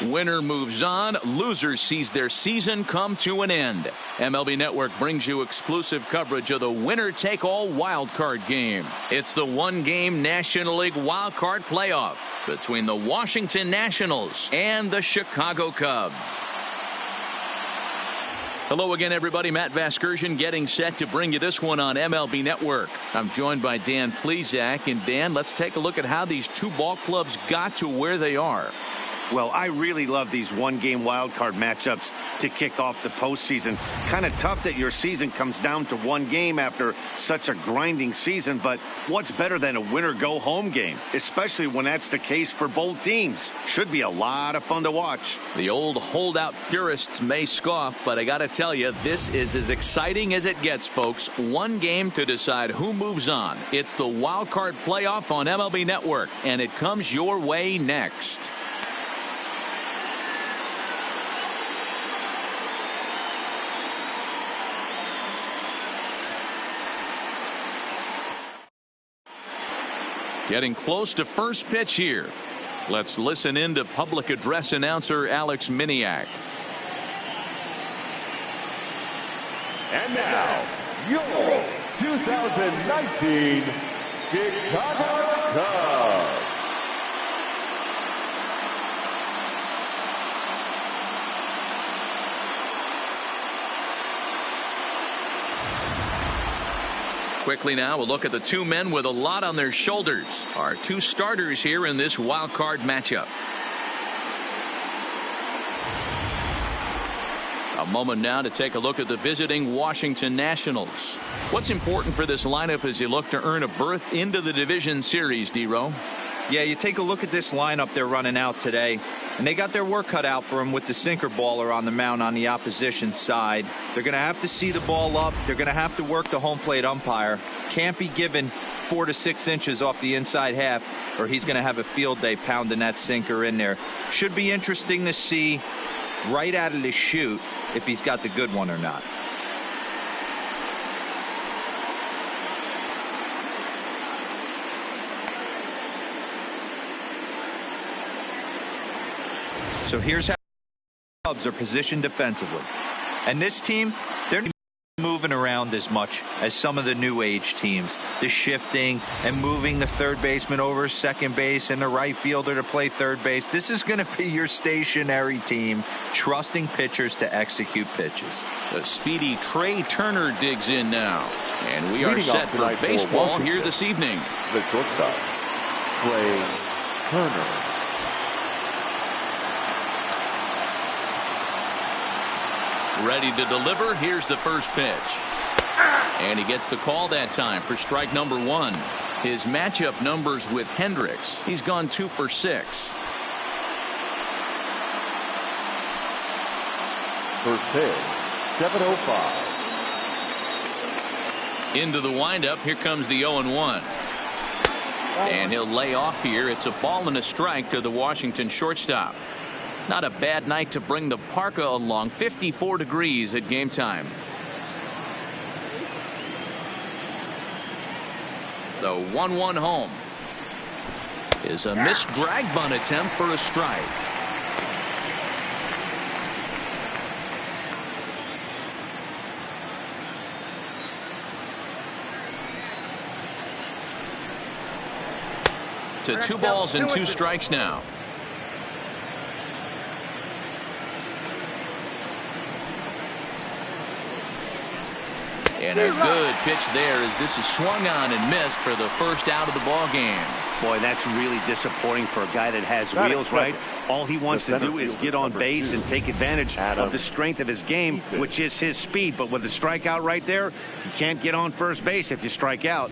Winner moves on. Loser sees their season come to an end. MLB Network brings you exclusive coverage of the winner-take-all wild card game. It's the one-game National League wild card playoff between the Washington Nationals and the Chicago Cubs. Hello again, everybody. Matt Vasgersian getting set to bring you this one on MLB Network. I'm joined by Dan Plesac. And Dan, let's take a look at how these two ball clubs got to where they are. Well, I really love these one-game wild card matchups to kick off the postseason. Kind of tough that your season comes down to one game after such a grinding season, but what's better than a winner-go-home game, especially when that's the case for both teams? Should be a lot of fun to watch. The old holdout purists may scoff, but I got to tell you, this is as exciting as it gets, folks. One game to decide who moves on. It's the wild card playoff on MLB Network, and it comes your way next. Getting close to first pitch here. Let's listen in to public address announcer Alex Miniak. And now, your 2019 Chicago Cubs. Quickly now, we'll look at the two men with a lot on their shoulders. Our two starters here in this wild card matchup. A moment now to take a look at the visiting Washington Nationals. What's important for this lineup as you look to earn a berth into the division series, D-Row? Yeah, you take a look at this lineup they're running out today, and they got their work cut out for them with the sinker baller on the mound on the opposition side. They're going to have to see the ball up. They're going to have to work the home plate umpire. Can't be given 4 to 6 inches off the inside half, or he's going to have a field day pounding that sinker in there. Should be interesting to see right out of the chute if he's got the good one or not. So here's how the Cubs are positioned defensively. And this team, they're not moving around as much as some of the new age teams. The shifting and moving the third baseman over second base and the right fielder to play third base. This is going to be your stationary team, trusting pitchers to execute pitches. The speedy Trey Turner digs in now. And we are set for baseball here this evening. The shortstop, Trey Turner. Ready to deliver. Here's the first pitch. And he gets the call that time for strike number 1. His matchup numbers with Hendricks. He's gone 2 for 6. First pitch, 7:05. Into the windup. Here comes the 0-1. And he'll lay off here. It's a ball and a strike to the Washington shortstop. Not a bad night to bring the parka along. 54 degrees at game time. The 1-1 home is a missed drag bunt attempt for a strike. To 2 balls and 2 strikes now. And a good pitch there as this is swung on and missed for the first out of the ball game. Boy, that's really disappointing for a guy that has wheels, right? All he wants to do is get on base and take advantage of the strength of his game, which is his speed. But with the strikeout right there, you can't get on first base if you strike out.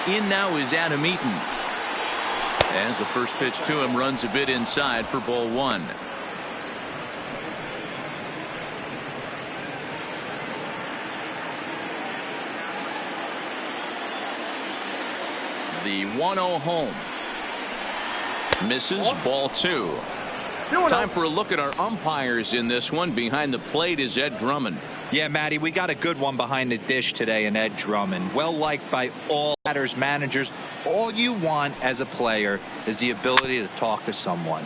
In now is Adam Eaton. As the first pitch to him runs a bit inside for ball 1. The 1-0 home. Misses, ball 2. Time for a look at our umpires in this one. Behind the plate is Ed Drummond. Yeah, Matty, we got a good one behind the dish today in Ed Drummond. Well liked by all batters, managers. All you want as a player is the ability to talk to someone.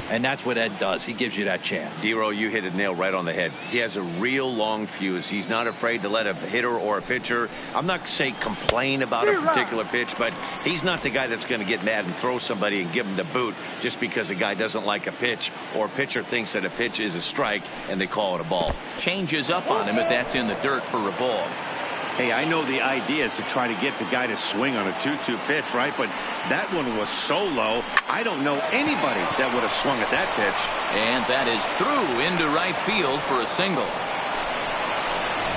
And that's what Ed does. He gives you that chance. Zero, you hit a nail right on the head. He has a real long fuse. He's not afraid to let a hitter or a pitcher, I'm not saying complain about a particular pitch, but he's not the guy that's going to get mad and throw somebody and give him the boot just because a guy doesn't like a pitch or a pitcher thinks that a pitch is a strike and they call it a ball. Changes up on him if that's in the dirt for a ball. Hey, I know the idea is to try to get the guy to swing on a 2-2 pitch, right? But that one was so low, I don't know anybody that would have swung at that pitch. And that is through into right field for a single.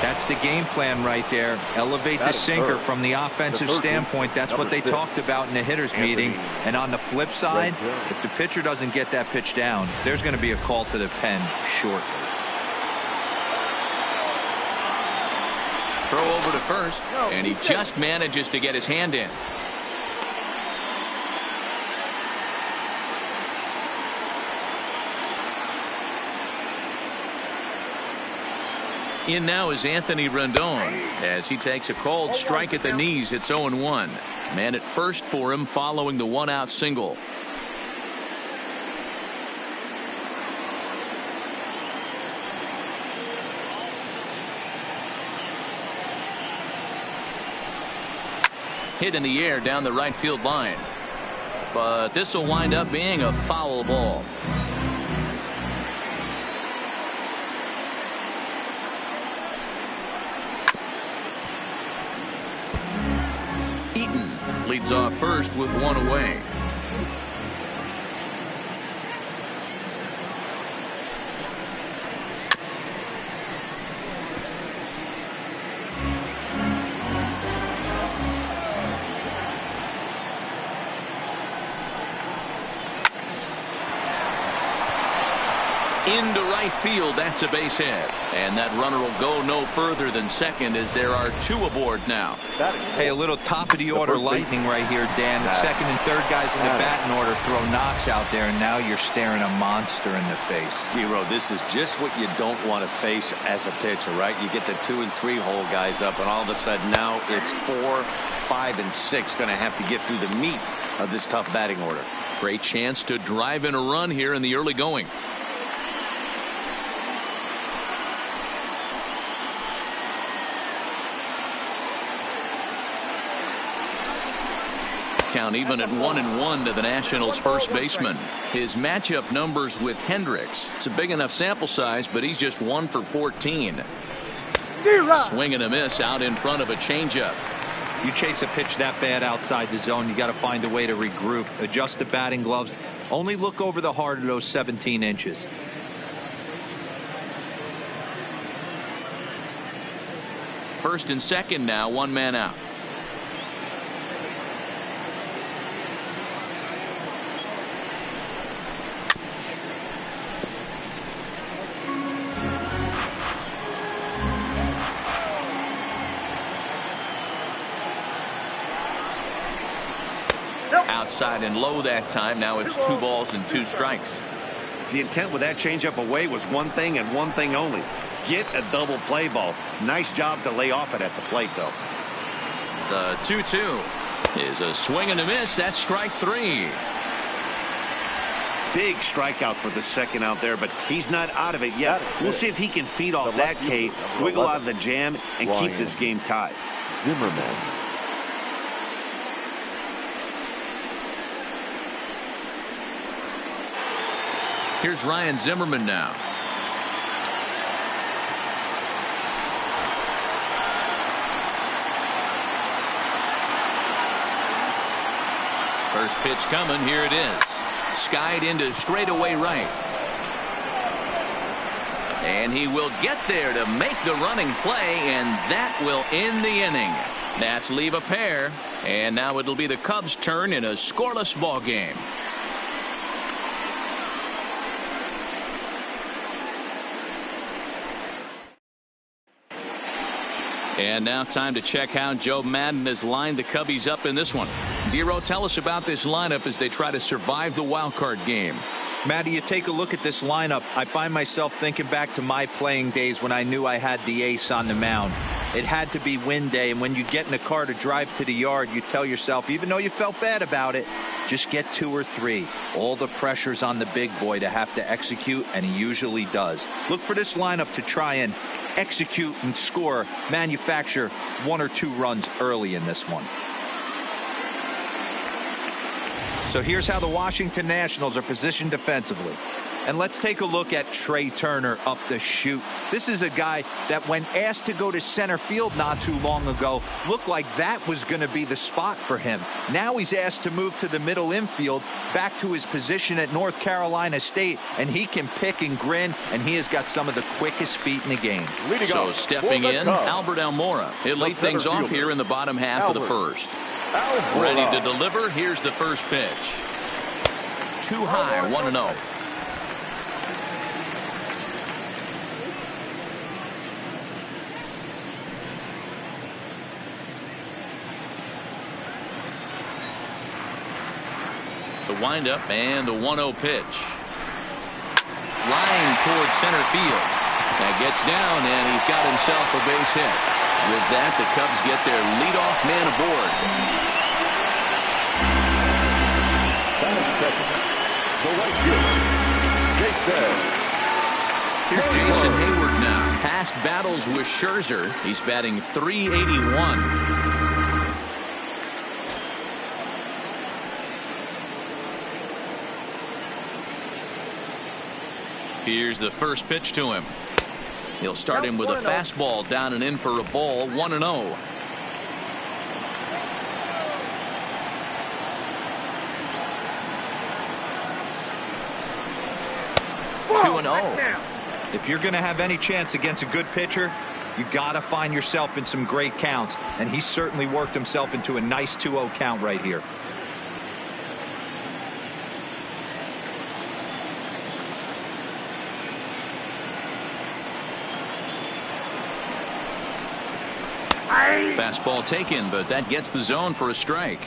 That's the game plan right there. Elevate the sinker from the offensive standpoint. That's what they talked about in the hitters meeting. And on the flip side, if the pitcher doesn't get that pitch down, there's going to be a call to the pen shortly. Throw over to first, and he just manages to get his hand in. In now is Anthony Rendon as he takes a called strike at the knees. It's 0-1. Man at first for him following the one-out single. Hit in the air down the right field line. But this will wind up being a foul ball. Eaton leads off first with one away. Into right field, that's a base hit. And that runner will go no further than second as there are two aboard now. Hey, a little top of the order lightning right here, Dan. The second and third guys in the batting order throw knocks out there, and now you're staring a monster in the face. Zero, this is just what you don't want to face as a pitcher, right? You get the 2 and 3 hole guys up, and all of a sudden now it's 4, 5, and 6 going to have to get through the meat of this tough batting order. Great chance to drive in a run here in the early going. Count even at 1-1 to the Nationals' first baseman. His matchup numbers with Hendricks. It's a big enough sample size, but he's just 1 for 14. Swing and a miss out in front of a changeup. You chase a pitch that bad outside the zone, you got to find a way to regroup, adjust the batting gloves. Only look over the heart of those 17 inches. First and second now, one man out. Outside and low that time. Now it's 2 balls and 2 strikes. The intent with that changeup away was one thing and one thing only. Get a double play ball. Nice job to lay off it at the plate, though. The 2-2 is a swing and a miss. That's strike 3. Big strikeout for the second out there, but he's not out of it yet. We'll see if he can feed off that K, wiggle out of the jam, and keep this game tied. Zimmerman. Here's Ryan Zimmerman now. First pitch coming. Here it is. Skied into straightaway right. And he will get there to make the running play, and that will end the inning. That's leave a pair, and now it'll be the Cubs' turn in a scoreless ball game. And now time to check how Joe Madden has lined the Cubbies up in this one. Dero, tell us about this lineup as they try to survive the wild card game. Matty, you take a look at this lineup. I find myself thinking back to my playing days when I knew I had the ace on the mound. It had to be win day, and when you get in a car to drive to the yard, you tell yourself, even though you felt bad about it, just get 2 or 3. All the pressure's on the big boy to have to execute, and he usually does. Look for this lineup to try and execute and score, manufacture 1 or 2 runs early in this one. So here's how the Washington Nationals are positioned defensively. And let's take a look at Trey Turner up the chute. This is a guy that when asked to go to center field not too long ago, looked like that was going to be the spot for him. Now he's asked to move to the middle infield, back to his position at North Carolina State, and he can pick and grin, and he has got some of the quickest feet in the game. So stepping in, Albert Almora. He'll lead things off here in the bottom half of the first. Ready to deliver. Here's the first pitch. Too high, 1-0. The windup and the 1-0 pitch. Line towards center field. That gets down, and he's got himself a base hit. With that, the Cubs get their leadoff man aboard. Here's Jason Hayward now. Past battles with Scherzer. He's batting .381. Here's the first pitch to him. He'll start him with a fastball down and in for a ball, 1-0. 2-0. If you're going to have any chance against a good pitcher, you got to find yourself in some great counts, and he certainly worked himself into a nice 2-0 count right here. Fastball taken, but that gets the zone for a strike.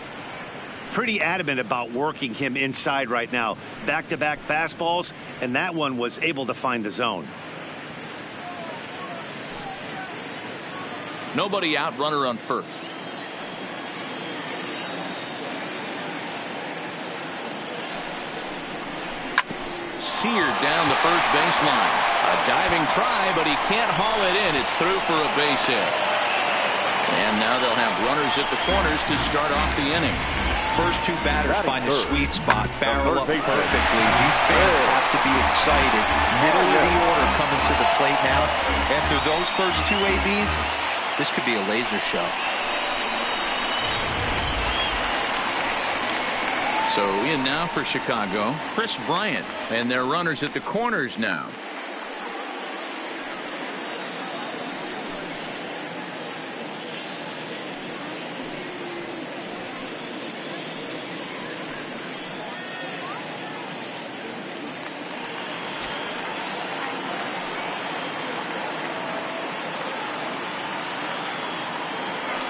Pretty adamant about working him inside right now. Back-to-back fastballs, and that one was able to find the zone. Nobody out, runner on first. Seared down the first baseline. A diving try, but he can't haul it in. It's through for a base hit. And now they'll have runners at the corners to start off the inning. First 2 batters find a sweet spot, barrel up perfectly. These fans have to be excited. Middle of the order coming to the plate now. After those first 2 ABs, this could be a laser show. So in now for Chicago, Chris Bryant, and their runners at the corners now.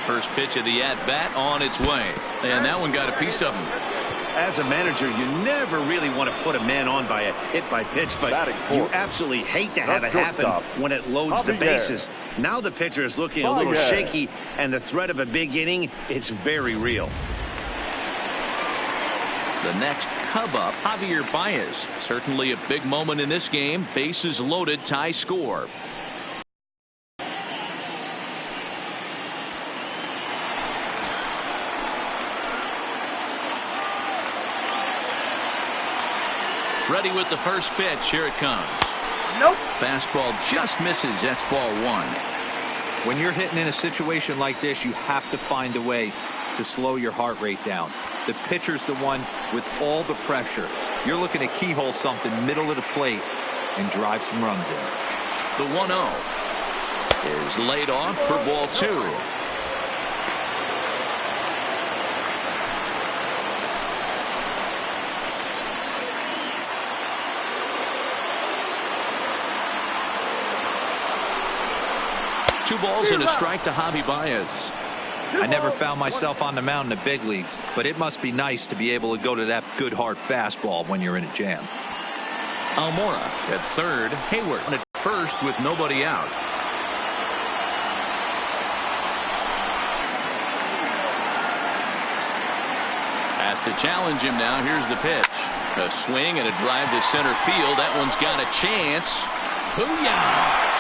First pitch of the at-bat on its way. And that one got a piece of him. As a manager, you never really want to put a man on by a hit-by-pitch, but you absolutely hate to have it happen when it loads the bases. Now the pitcher is looking a little shaky, and the threat of a big inning is very real. The next Cub up, Javier Baez. Certainly a big moment in this game. Bases loaded, tie score. Ready with the first pitch. Here it comes. Nope. Fastball just misses. That's ball 1. When you're hitting in a situation like this, you have to find a way to slow your heart rate down. The pitcher's the one with all the pressure. You're looking to keyhole something middle of the plate and drive some runs in. The 1-0 is laid off for ball 2. Two balls and a strike to Javi Baez. I never found myself on the mound in the big leagues, but it must be nice to be able to go to that good hard fastball when you're in a jam. Almora at third. Hayward at first with nobody out. Has to challenge him now. Here's the pitch. A swing and a drive to center field. That one's got a chance. Booyah!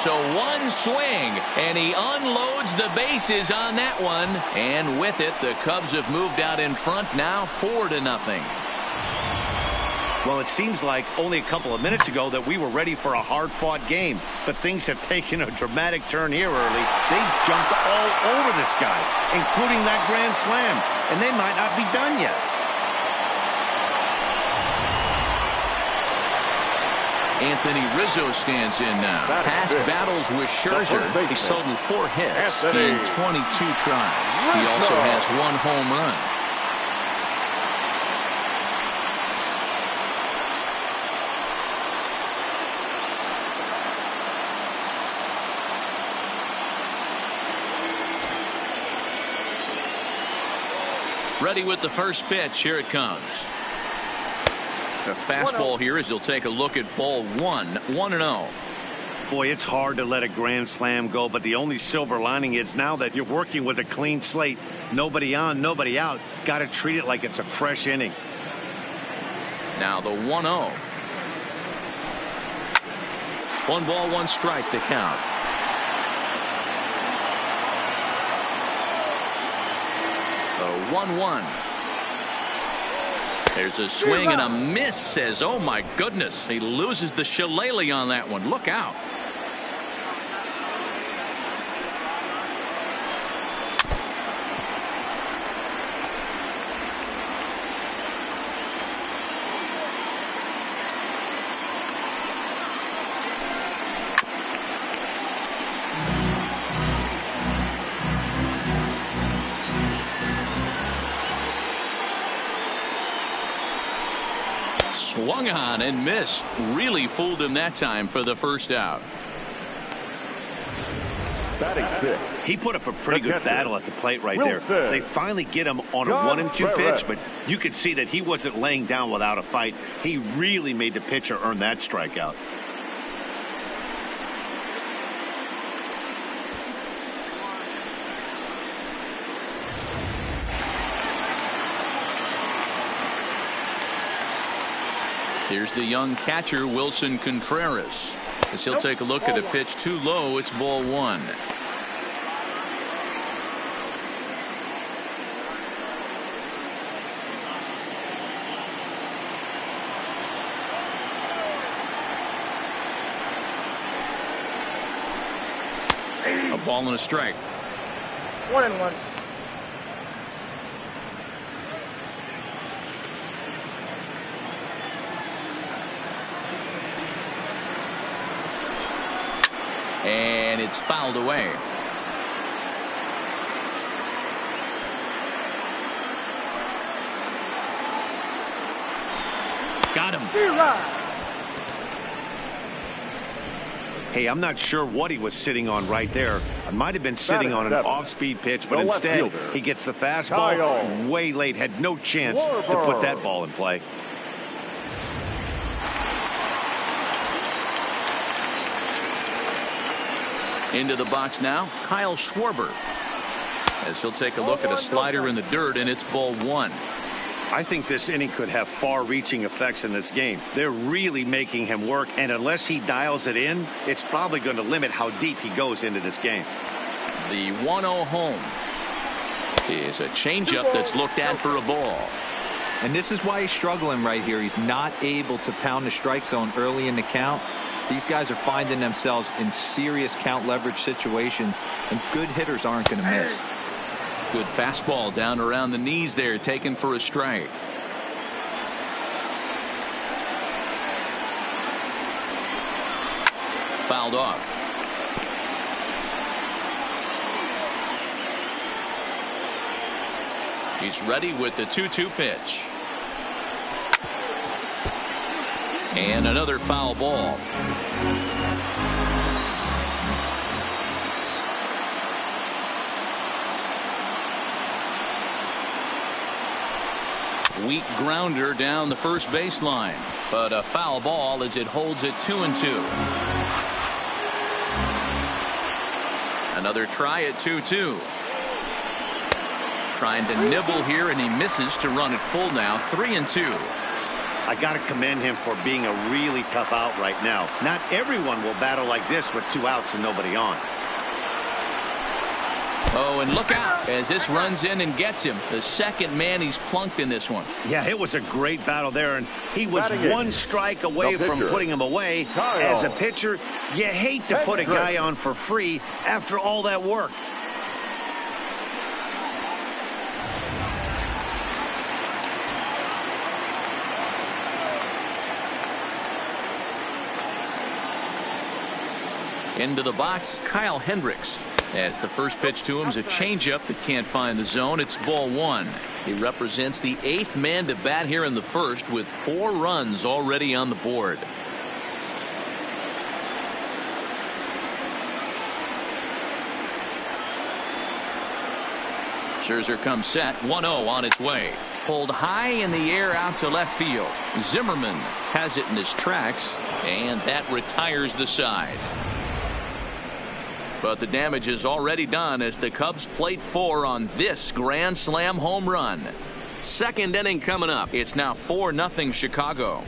So one swing, and he unloads the bases on that one. And with it, the Cubs have moved out in front now 4-0. Well, it seems like only a couple of minutes ago that we were ready for a hard-fought game. But things have taken a dramatic turn here early. They jumped all over this guy, including that grand slam. And they might not be done yet. Anthony Rizzo stands in now. Past battles with Scherzer. He's totaled 4 hits in 22 tries. He also has 1 home run. Ready with the first pitch. Here it comes. A fastball here as he'll take a look at ball 1. 1-0. Boy, it's hard to let a grand slam go, but the only silver lining is now that you're working with a clean slate, nobody on, nobody out, got to treat it like it's a fresh inning. Now the 1-0. 1 ball, 1 strike to count. The 1-1. There's a swing and a miss. Says, oh my goodness, he loses the shillelagh on that one. Look out. Swung on and missed. Really fooled him that time for the first out. Batting 6. He put up a pretty good battle at the plate right there. They finally get him on a 1-2 pitch, but you could see that he wasn't laying down without a fight. He really made the pitcher earn that strikeout. Here's the young catcher, Wilson Contreras. As he'll take a look at a pitch too low, it's ball 1. A ball and a strike. 1-1. And it's fouled away. Got him. Hey, I'm not sure what he was sitting on right there. It might have been sitting on an off-speed pitch, but instead he gets the fastball way late. Had no chance to put that ball in play. Into the box now, Kyle Schwarber. As he'll take a look at a slider in the dirt, and it's ball 1. I think this inning could have far-reaching effects in this game. They're really making him work, and unless he dials it in, it's probably going to limit how deep he goes into this game. The 1-0 home is a changeup that's looked at for a ball. And this is why he's struggling right here. He's not able to pound the strike zone early in the count. These guys are finding themselves in serious count leverage situations, and good hitters aren't going to miss. Good fastball down around the knees there, taken for a strike. Fouled off. He's ready with the 2-2 pitch. And another foul ball. Weak grounder down the first baseline, but a foul ball as it holds it 2-2. Another try at 2-2. Trying to nibble here, and he misses to run it full now. 3-2. I got to commend him for being a really tough out right now. Not everyone will battle like this with 2 outs and nobody on. Oh, and look out as this runs in and gets him. The second man he's plunked in this one. Yeah, it was a great battle there, and he was Batting one in. strike away The from pitcher, putting him away. Kyle. As a pitcher, you hate to put a guy on for free after all that work. Into the box, Kyle Hendricks. As the first pitch to him is a changeup that can't find the zone. It's ball 1. He represents the 8th man to bat here in the first with 4 runs already on the board. Scherzer comes set. 1-0 on its way. Pulled high in the air out to left field. Zimmerman has it in his tracks, and that retires the side. But the damage is already done as the Cubs plate 4 on this grand slam home run. Second inning coming up. It's now 4-0 Chicago.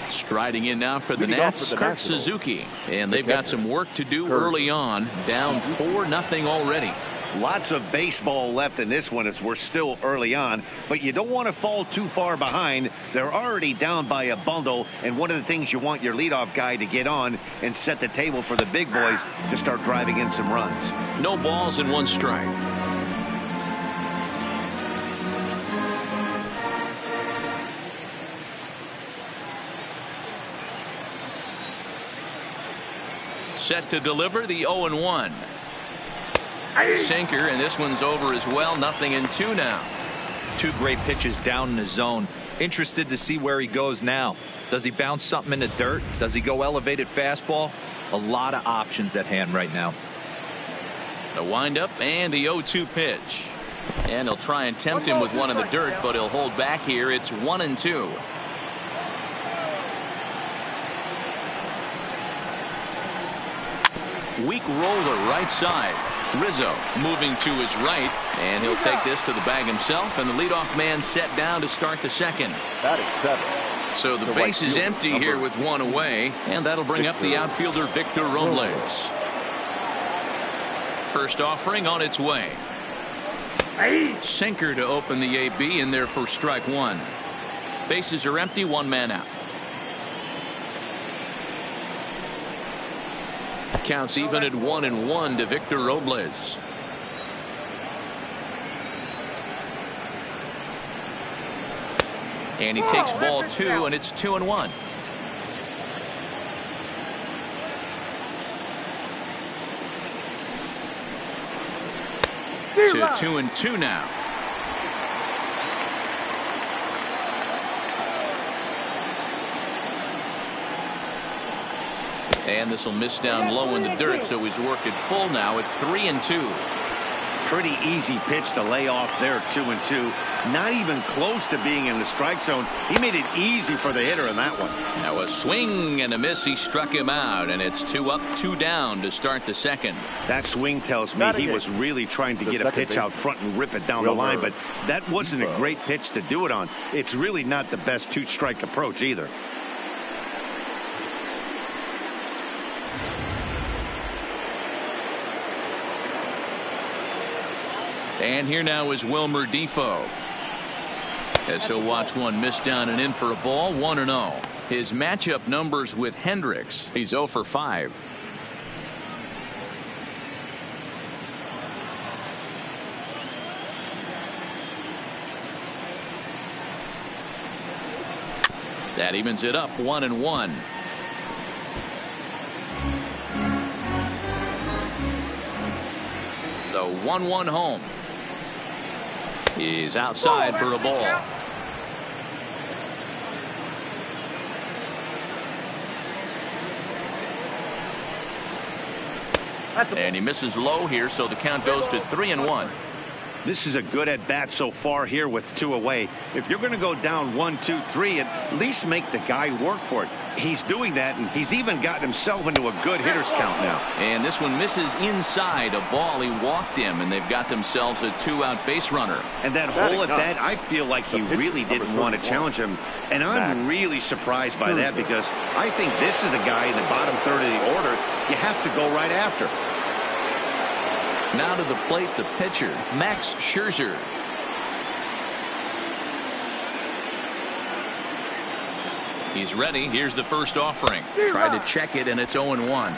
Striding in now for the Nats, Kurt Suzuki. And they've got some work to do early on. Down 4-0 already. Lots of baseball left in this one as we're still early on, but you don't want to fall too far behind. They're already down by a bundle, and one of the things you want your leadoff guy to get on and set the table for the big boys to start driving in some runs. No balls and 1 strike. Set to deliver the 0-1. Sinker, and this one's over as well. 0-2 now. 2 great pitches down in the zone. Interested to see where he goes now. Does he bounce something in the dirt? Does he go elevated fastball? A lot of options at hand right now. The windup and the 0-2 pitch. And he'll try and tempt him with one in the dirt, but he'll hold back here. It's 1-2. Weak roller right side. Rizzo moving to his right, and he'll take this to the bag himself, and the leadoff man set down to start the second. Batting 7. So the base is empty here with 1 away, and that'll bring up the outfielder Victor Robles. First offering on its way. Sinker to open the AB in there for strike 1. Bases are empty, 1 man out. Counts even at 1-1 to Victor Robles. And he takes ball 2, and it's 2-1. To 2-2 now. And this will miss down low in the dirt, so he's worked it full now at 3-2. Pretty easy pitch to lay off there, 2-2. Not even close to being in the strike zone. He made it easy for the hitter in that one. Now a swing and a miss. He struck him out, and it's 2 up, 2 down to start the second. That swing tells me he was really trying to get a pitch out front and rip it down the line, but that wasn't a great pitch to do it on. It's really not the best 2-strike approach either. And here now is Wilmer Defoe, as he'll watch one miss down and in for a ball. 1-0. His matchup numbers with Hendricks. He's 0 for 5. That evens it up, 1-1. The 1-1 home. He's outside for a ball. And he misses low here, so the count goes to 3-1. This is a good at-bat so far here with 2 away. If you're going to go down 1, 2, 3, at least make the guy work for it. He's doing that, and he's even gotten himself into a good hitter's count now. And this one misses inside a ball. He walked him, and they've got themselves a 2-out base runner. And that whole at-bat, I feel like he really didn't want to challenge him. And I'm really surprised by that, because I think this is a guy in the bottom third of the order you have to go right after. Now to the plate, the pitcher, Max Scherzer. He's ready. Here's the first offering. Try to check it, and it's 0-1.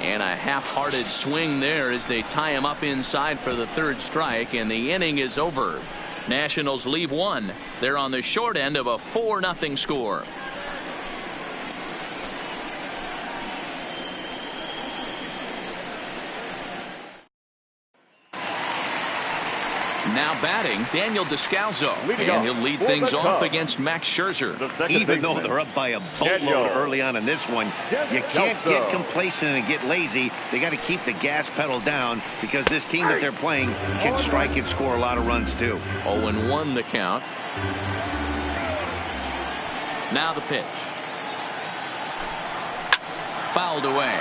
And a half-hearted swing there as they tie him up inside for the 3rd strike, and the inning is over. Nationals leave 1. They're on the short end of a 4-0 score. Now batting, Daniel Descalso, and he'll lead things off against Max Scherzer. Even though they're up by a boatload early on in this one, you can't get complacent and get lazy. They got to keep the gas pedal down, because this team that they're playing can strike and score a lot of runs too. 0-1 the count. Now the pitch. Fouled away.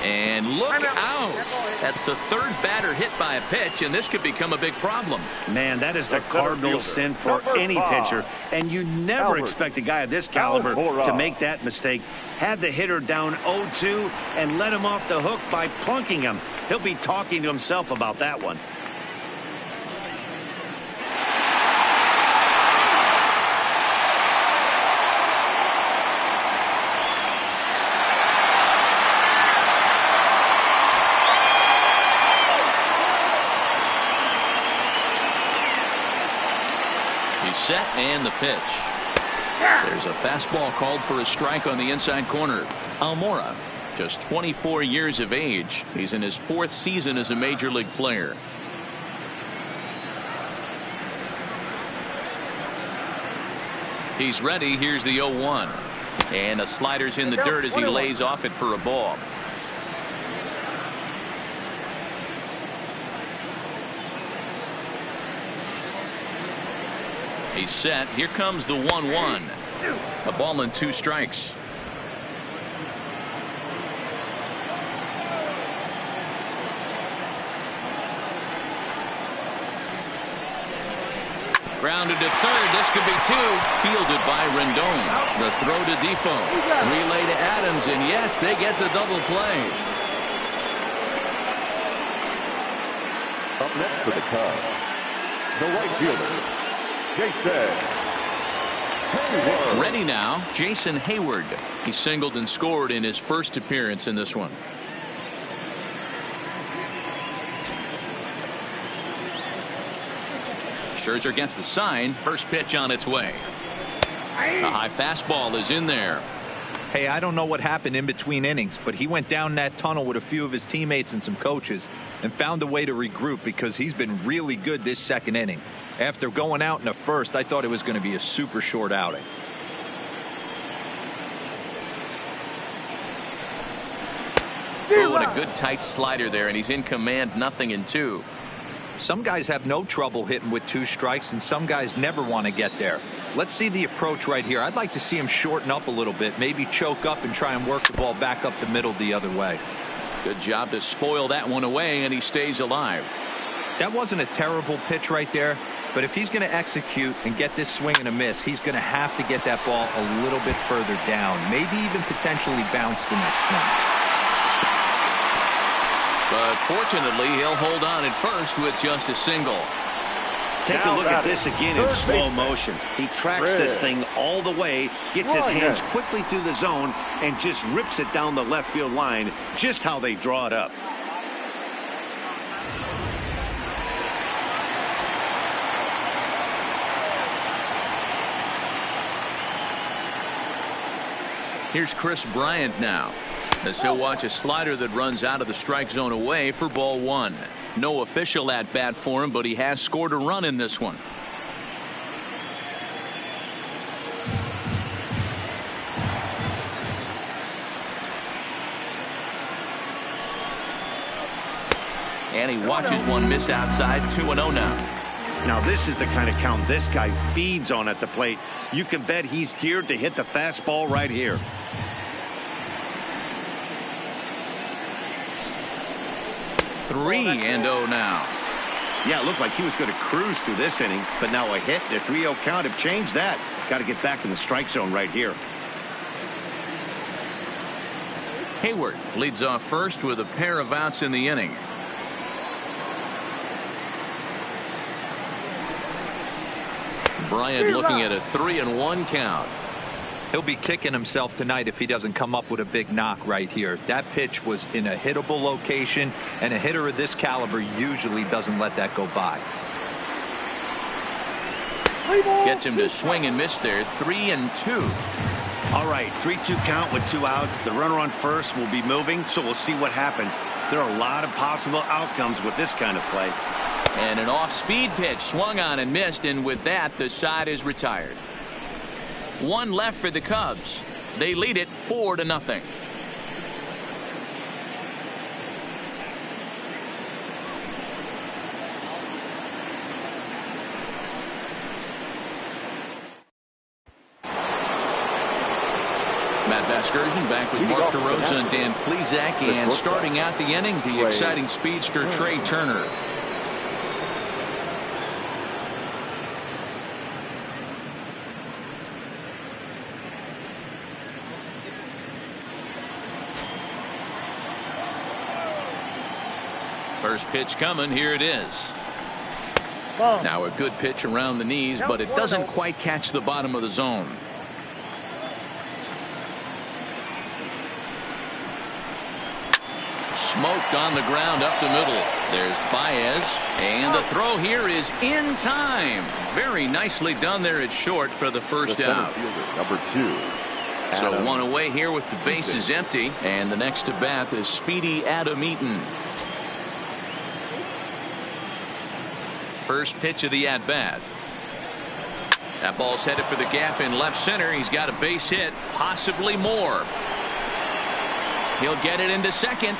And look out. That's the 3rd batter hit by a pitch, and this could become a big problem. Man, that is the cardinal sin for any pitcher, and you never expect a guy of this caliber to make that mistake. Have the hitter down 0-2 and let him off the hook by plunking him. He'll be talking to himself about that one. Set and the pitch. There's a fastball called for a strike on the inside corner. Almora, just 24 years of age. He's in his 4th season as a major league player. He's ready. Here's the 0-1. And a slider's in the dirt as he lays off it for a ball. He's set. Here comes the 1-1. A ball and 2 strikes. Grounded to third. This could be 2. Fielded by Rendon. The throw to Defoe. Relay to Adams, and yes, they get the double play. Up next for the Cubs, the right fielder, Jason Hayward. Ready now, Jason Hayward. He singled and scored in his first appearance in this one. Scherzer gets the sign. First pitch on its way. A high fastball is in there. Hey, I don't know what happened in between innings, but he went down that tunnel with a few of his teammates and some coaches and found a way to regroup, because he's been really good this 2nd inning. After going out in the 1st, I thought it was going to be a super short outing. Oh, and a good tight slider there, and he's in command, 0-2. Some guys have no trouble hitting with 2 strikes, and some guys never want to get there. Let's see the approach right here. I'd like to see him shorten up a little bit, maybe choke up and try and work the ball back up the middle the other way. Good job to spoil that one away, and he stays alive. That wasn't a terrible pitch right there, but if he's going to execute and get this swing and a miss, he's going to have to get that ball a little bit further down, maybe even potentially bounce the next one. But fortunately, he'll hold on at first with just a single. Take a look at this again in slow motion. He tracks this thing all the way, gets his hands quickly through the zone, and just rips it down the left field line, just how they draw it up. Here's Chris Bryant now, as he'll watch a slider that runs out of the strike zone away for ball one. No official at bat for him, but he has scored a run in this one. And he watches one miss outside. 2-0 now. Now this is the kind of count this guy feeds on at the plate. You can bet he's geared to hit the fastball right here. 3-0 now. Yeah, it looked like he was going to cruise through this inning, but now a hit and a 3-0 count have changed that. Got to get back in the strike zone right here. Hayward leads off first with a pair of outs in the inning. Bryant looking at a 3-1 count. He'll be kicking himself tonight if he doesn't come up with a big knock right here. That pitch was in a hittable location, and a hitter of this caliber usually doesn't let that go by. Gets him to swing and miss there. 3-2. All right, 3-2 count with 2 outs. The runner on first will be moving, so we'll see what happens. There are a lot of possible outcomes with this kind of play. And an off-speed pitch swung on and missed, and with that the side is retired. One left for the Cubs. They lead it 4-0. Matt Vasgersian back with Mark DeRosa and Dan Plesac, and starting out the inning, the exciting speedster Trey Turner. First pitch coming. Here it is. Now a good pitch around the knees, but it doesn't quite catch the bottom of the zone. Smoked on the ground up the middle. There's Baez, and the throw here is in time. Very nicely done there at short for the first out. Number 2. So one away here with the bases empty, and the next to bat is speedy Adam Eaton. First pitch of the at-bat. That ball's headed for the gap in left center. He's got a base hit, possibly more. He'll get it into second,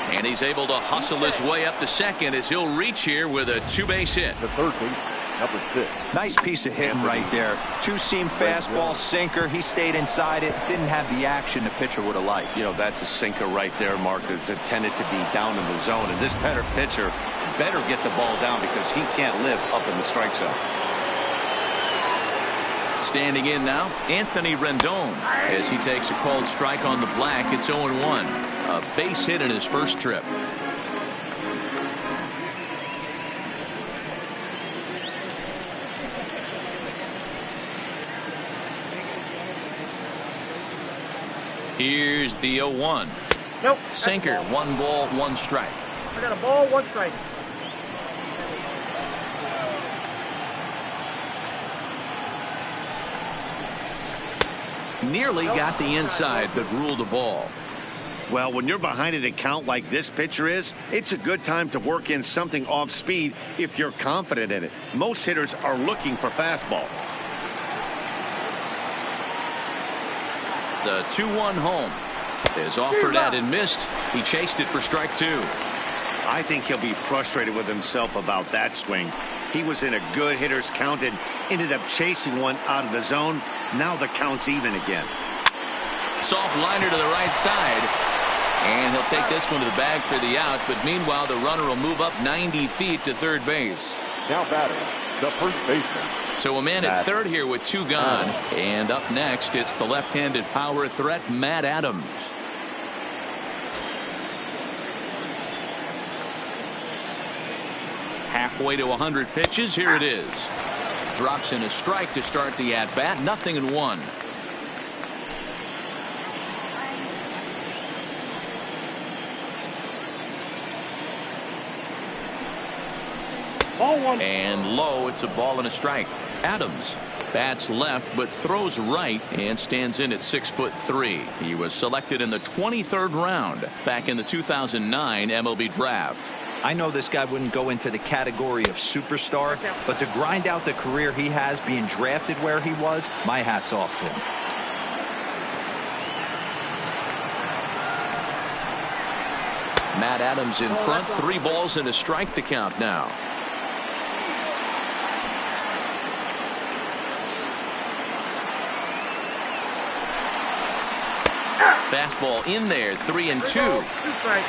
and he's able to hustle his way up to second as he'll reach here with a 2-base hit. The third base, number 6. Nice piece of hitting right there. Two-seam fastball, sinker. He stayed inside it. Didn't have the action the pitcher would have liked. You know, that's a sinker right there, Mark. It's intended to be down in the zone, and this pitcher better get the ball down because he can't live up in the strike zone. Standing in now, Anthony Rendon, as he takes a called strike on the black. It's 0-1. A base hit in his first trip. Here's the 0-1. Nope. Sinker. 1 ball, 1 strike. I got a ball, 1 strike. Nearly got the inside, but ruled a ball. Well, when you're behind an account like this pitcher is, it's a good time to work in something off speed if you're confident in it. Most hitters are looking for fastball. The 2-1 home is offered at and missed. He chased it for strike 2. I think he'll be frustrated with himself about that swing. He was in a good hitter's count and ended up chasing one out of the zone. Now the count's even again. Soft liner to the right side, and he'll take this one to the bag for the out, but meanwhile the runner will move up 90 feet to third base. Now batting, the first baseman. So a man at third here with 2 gone, and up next it's the left-handed power threat Matt Adams. Halfway to 100 pitches. Here it is. Drops in a strike to start the at-bat. 0-1. Ball one. And low. It's a ball and a strike. Adams bats left but throws right and stands in at 6'3". He was selected in the 23rd round back in the 2009 MLB draft. I know this guy wouldn't go into the category of superstar, but to grind out the career he has being drafted where he was, my hat's off to him. Matt Adams in front. 3 balls and a strike to count now. Fastball in there. 3-2. 2 strikes.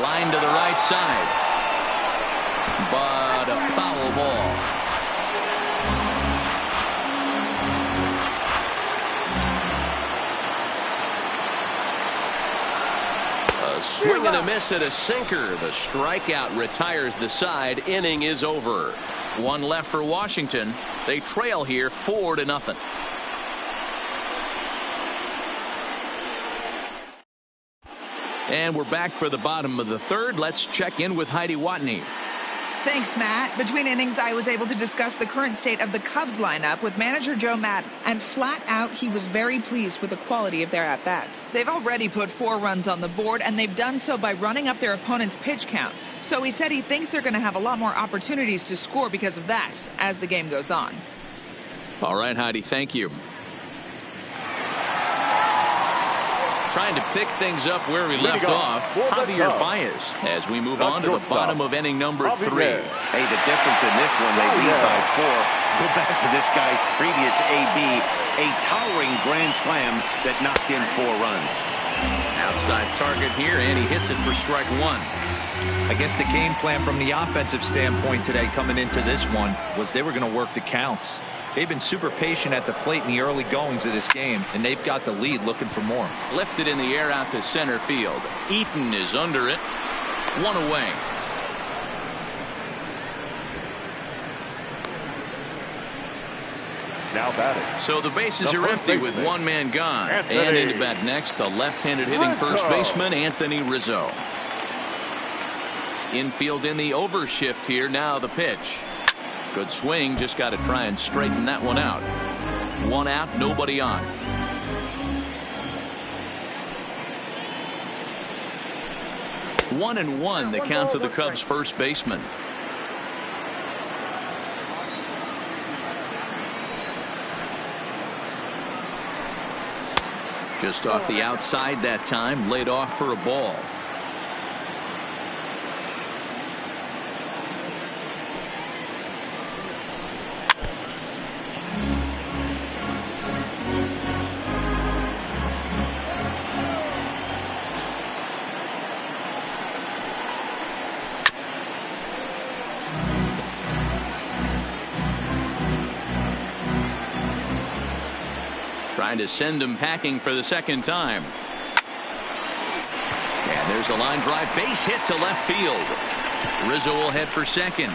Line to the right side, but a foul ball. A swing and a miss at a sinker. The strikeout retires the side. Inning is over. 1 left for Washington. They trail here 4-0. And we're back for the bottom of the 3rd. Let's check in with Heidi Watney. Thanks, Matt. Between innings, I was able to discuss the current state of the Cubs lineup with manager Joe Maddon. And flat out, he was very pleased with the quality of their at-bats. They've already put 4 runs on the board, and they've done so by running up their opponent's pitch count. So he said he thinks they're going to have a lot more opportunities to score because of that as the game goes on. All right, Heidi, thank you. Trying to pick things up where we left off, Javier Baez, as we move on to the bottom of inning number 3. Hey, the difference in this one, they lead by 4. Go back to this guy's previous AB, a towering grand slam that knocked in 4 runs. Outside target here, and he hits it for strike 1. I guess the game plan from the offensive standpoint today coming into this one was they were going to work the counts. They've been super patient at the plate in the early goings of this game, and they've got the lead looking for more. Lifted in the air out to center field. Eaton is under it. 1 away. Now batting. So the bases are empty with 1 man gone. And into bat next, the left-handed hitting first baseman, Anthony Rizzo. Infield in the overshift here. Now the pitch. Good swing. Just got to try and straighten that one out. 1 out, nobody on. One and one, the count to the Cubs' first baseman. Just off the outside that time, laid off for a ball. Trying to send him packing for the second time. And there's a line drive, base hit to left field. Rizzo will head for second.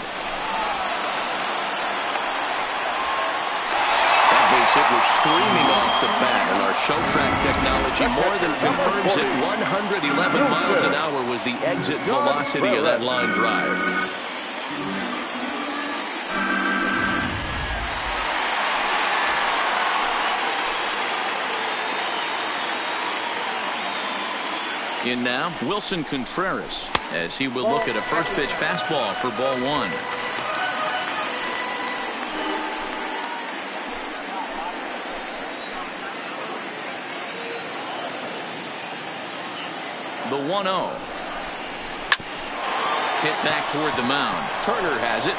That base hit was streaming off the bat, and our show track technology more than confirms that 111 miles an hour was the exit velocity of that line drive. In now, Wilson Contreras, as he will look at a first pitch fastball for ball 1. The 1-0. Hit back toward the mound. Turner has it.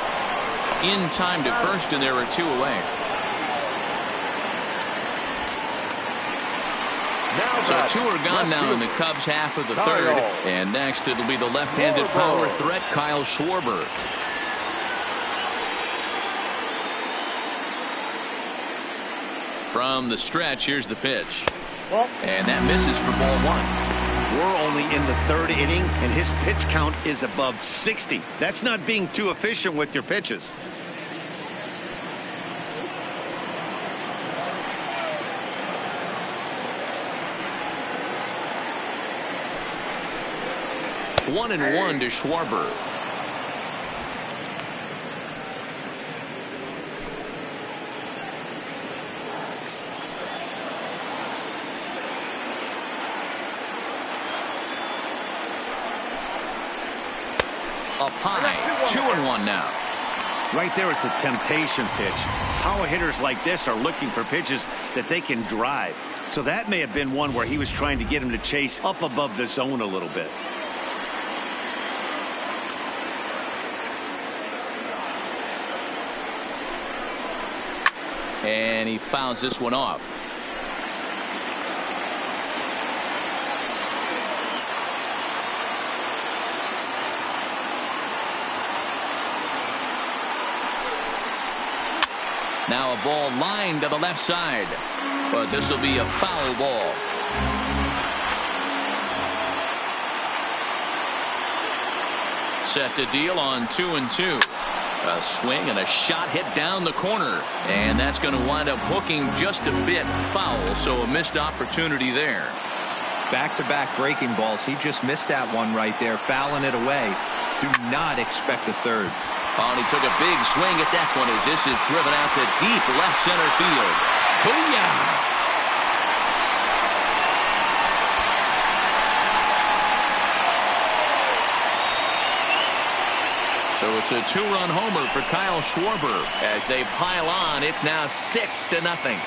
In time to first, and there are 2 away. So 2 are gone now in the Cubs' half of the 3rd. And next it'll be the left-handed power threat, Kyle Schwarber. From the stretch, here's the pitch. And that misses for ball one. We're only in the third inning, and his pitch count is above 60. That's not being too efficient with your pitches. One and one to Schwarber. Up high, 2-1 now. Right there, it's a temptation pitch. Power hitters like this are looking for pitches that they can drive. So that may have been one where he was trying to get him to chase up above the zone a little bit. And he fouls this one off. Now a ball lined to the left side, but this will be a foul ball. Set to deal on 2-2. A swing and a shot hit down the corner, and that's going to wind up hooking just a bit foul, so a missed opportunity there. Back-to-back breaking balls. He just missed that one right there, fouling it away. Do not expect a third. Oh, and he took a big swing at that one as this is driven out to deep left center field. Booyah! So it's a two-run homer for Kyle Schwarber. As they pile on, it's now 6-0.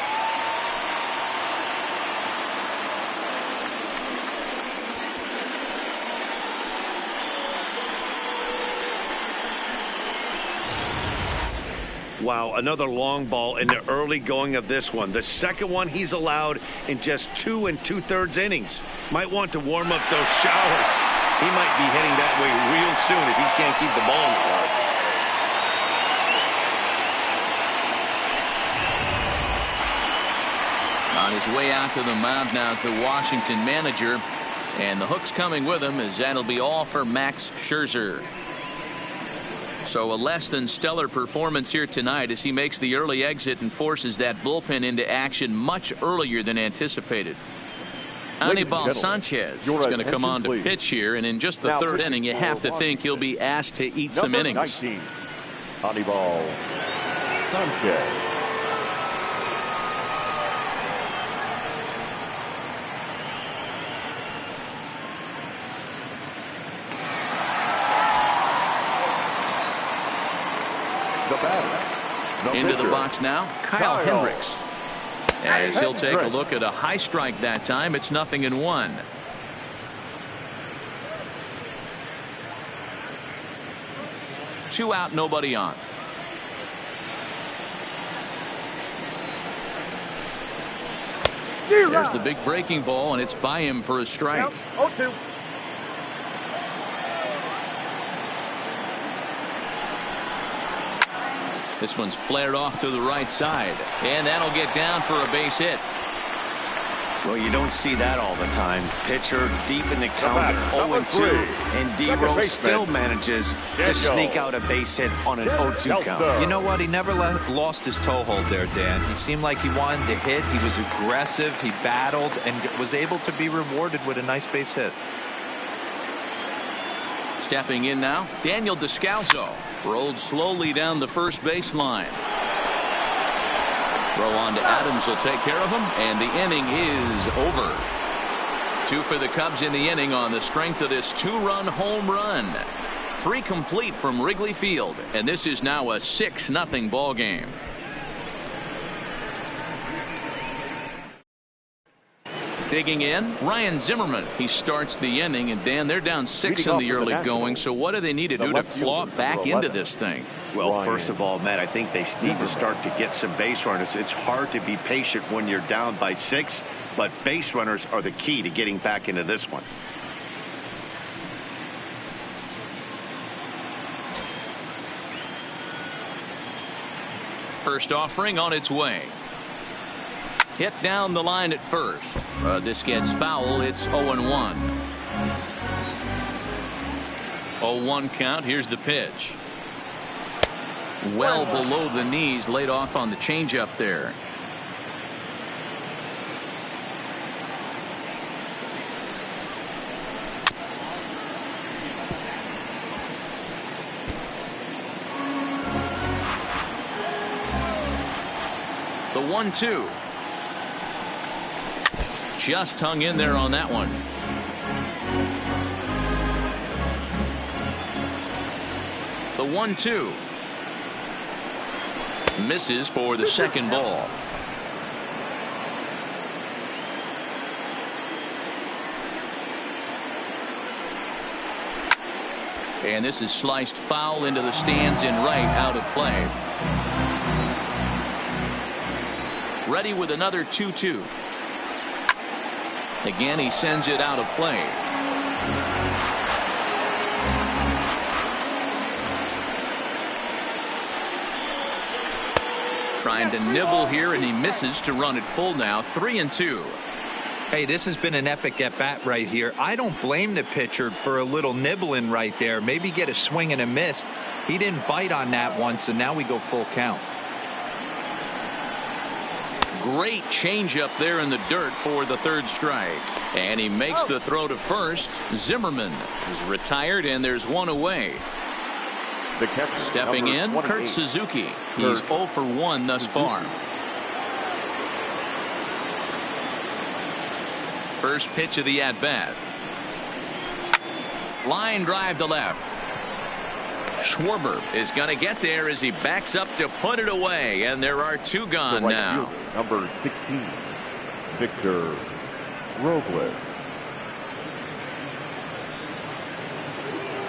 Wow, another long ball in the early going of this one. The second one he's allowed in just 2 2/3 innings. Might want to warm up those showers. He might be heading that way real soon if he can't keep the ball in the park. On his way out to the mound now, the Washington manager, and the hook's coming with him as that'll be all for Max Scherzer. So a less than stellar performance here tonight as he makes the early exit and forces that bullpen into action much earlier than anticipated. Anibal Sanchez is going to come on to pitch here, and in just the third inning, you have to think he'll be asked to eat some innings. 19, Anibal Sanchez. Into the box now, Kyle Hendricks. As he'll take a look at a high strike that time. It's 0-1. Two out, nobody on. There's the big breaking ball, and it's by him for a strike. 0-2. This one's flared off to the right side, and that'll get down for a base hit. Well, you don't see that all the time. Pitcher deep in the count, 0-2, and D-Rose still manages to sneak out a base hit on an 0-2 count. You know what? He never lost his toehold there, Dan. He seemed like he wanted to hit. He was aggressive. He battled and was able to be rewarded with a nice base hit. Stepping in now, Daniel Descalso rolled slowly down the first baseline. Throw on to Adams will take care of him, and the inning is over. 2 for the Cubs in the inning on the strength of this 2-run home run. 3 complete from Wrigley Field, and this is now a 6-0 ball game. Digging in, Ryan Zimmerman. He starts the inning, and Dan, they're down 6 in the early going. So what do they need to do to claw back into this thing? Well, first of all, Matt, I think they need to start to get some base runners. It's hard to be patient when you're down by 6, but base runners are the key to getting back into this one. First offering on its way. Hit down the line at first. This gets foul. It's 0-1. 0-1 count. Here's the pitch. Well below the knees, laid off on the changeup there. The 1-2. Just hung in there on that one. The 1-2. Misses for the second ball. And this is sliced foul into the stands in right, out of play. Ready with another 2-2. Again, he sends it out of play. Trying to nibble here, and he misses to run it full now. 3-2. Hey, this has been an epic at-bat right here. I don't blame the pitcher for a little nibbling right there. Maybe get a swing and a miss. He didn't bite on that one, so now we go full count. Great changeup there in the dirt for the third strike. And he makes the throw to first. Zimmerman is retired, and there's one away. The catcher, stepping in, Kurt Suzuki. He's 0 for 1 thus far. First pitch of the at-bat. Line drive to left. Schwarber is going to get there as he backs up to put it away, and there are two gone now. Fielder, number 16, Victor Robles.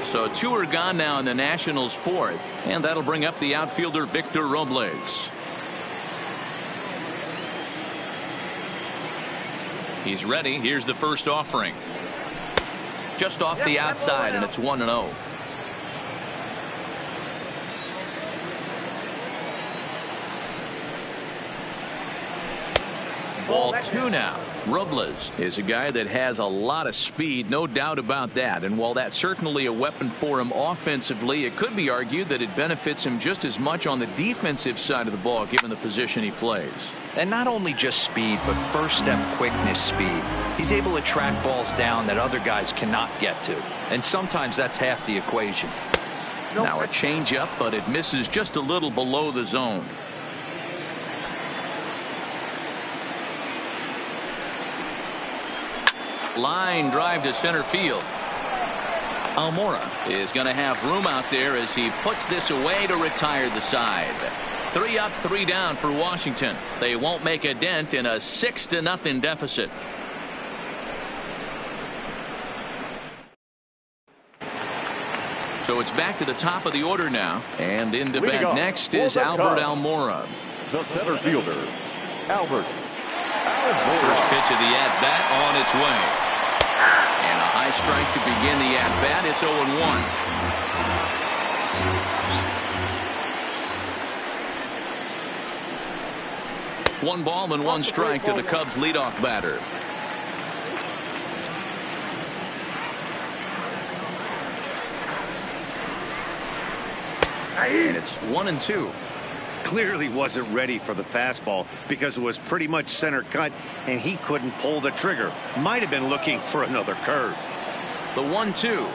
So two are gone now in the Nationals' fourth, and that'll bring up the outfielder Victor Robles. He's ready. Here's the first offering. Just off the outside, and it's 1-0. Ball 2 now. Robles is a guy that has a lot of speed, no doubt about that. And while that's certainly a weapon for him offensively, it could be argued that it benefits him just as much on the defensive side of the ball, given the position he plays. And not only just speed, but first step quickness speed. He's able to track balls down that other guys cannot get to. And sometimes that's half the equation. Now a changeup, but it misses just a little below the zone. Line drive to center field. Almora is going to have room out there as he puts this away to retire the side. 3 up, 3 down for Washington. They won't make a dent in a 6-0 deficit. So it's back to the top of the order now, and in the bat next is Albert Almora. The center fielder, Albert. First pitch of the at-bat on its way. And a high strike to begin the at-bat. It's 0-1. 1 ball and 1 strike to the Cubs leadoff batter. And it's 1-2. Clearly wasn't ready for the fastball because it was pretty much center cut and he couldn't pull the trigger. Might have been looking for another curve. The 1-2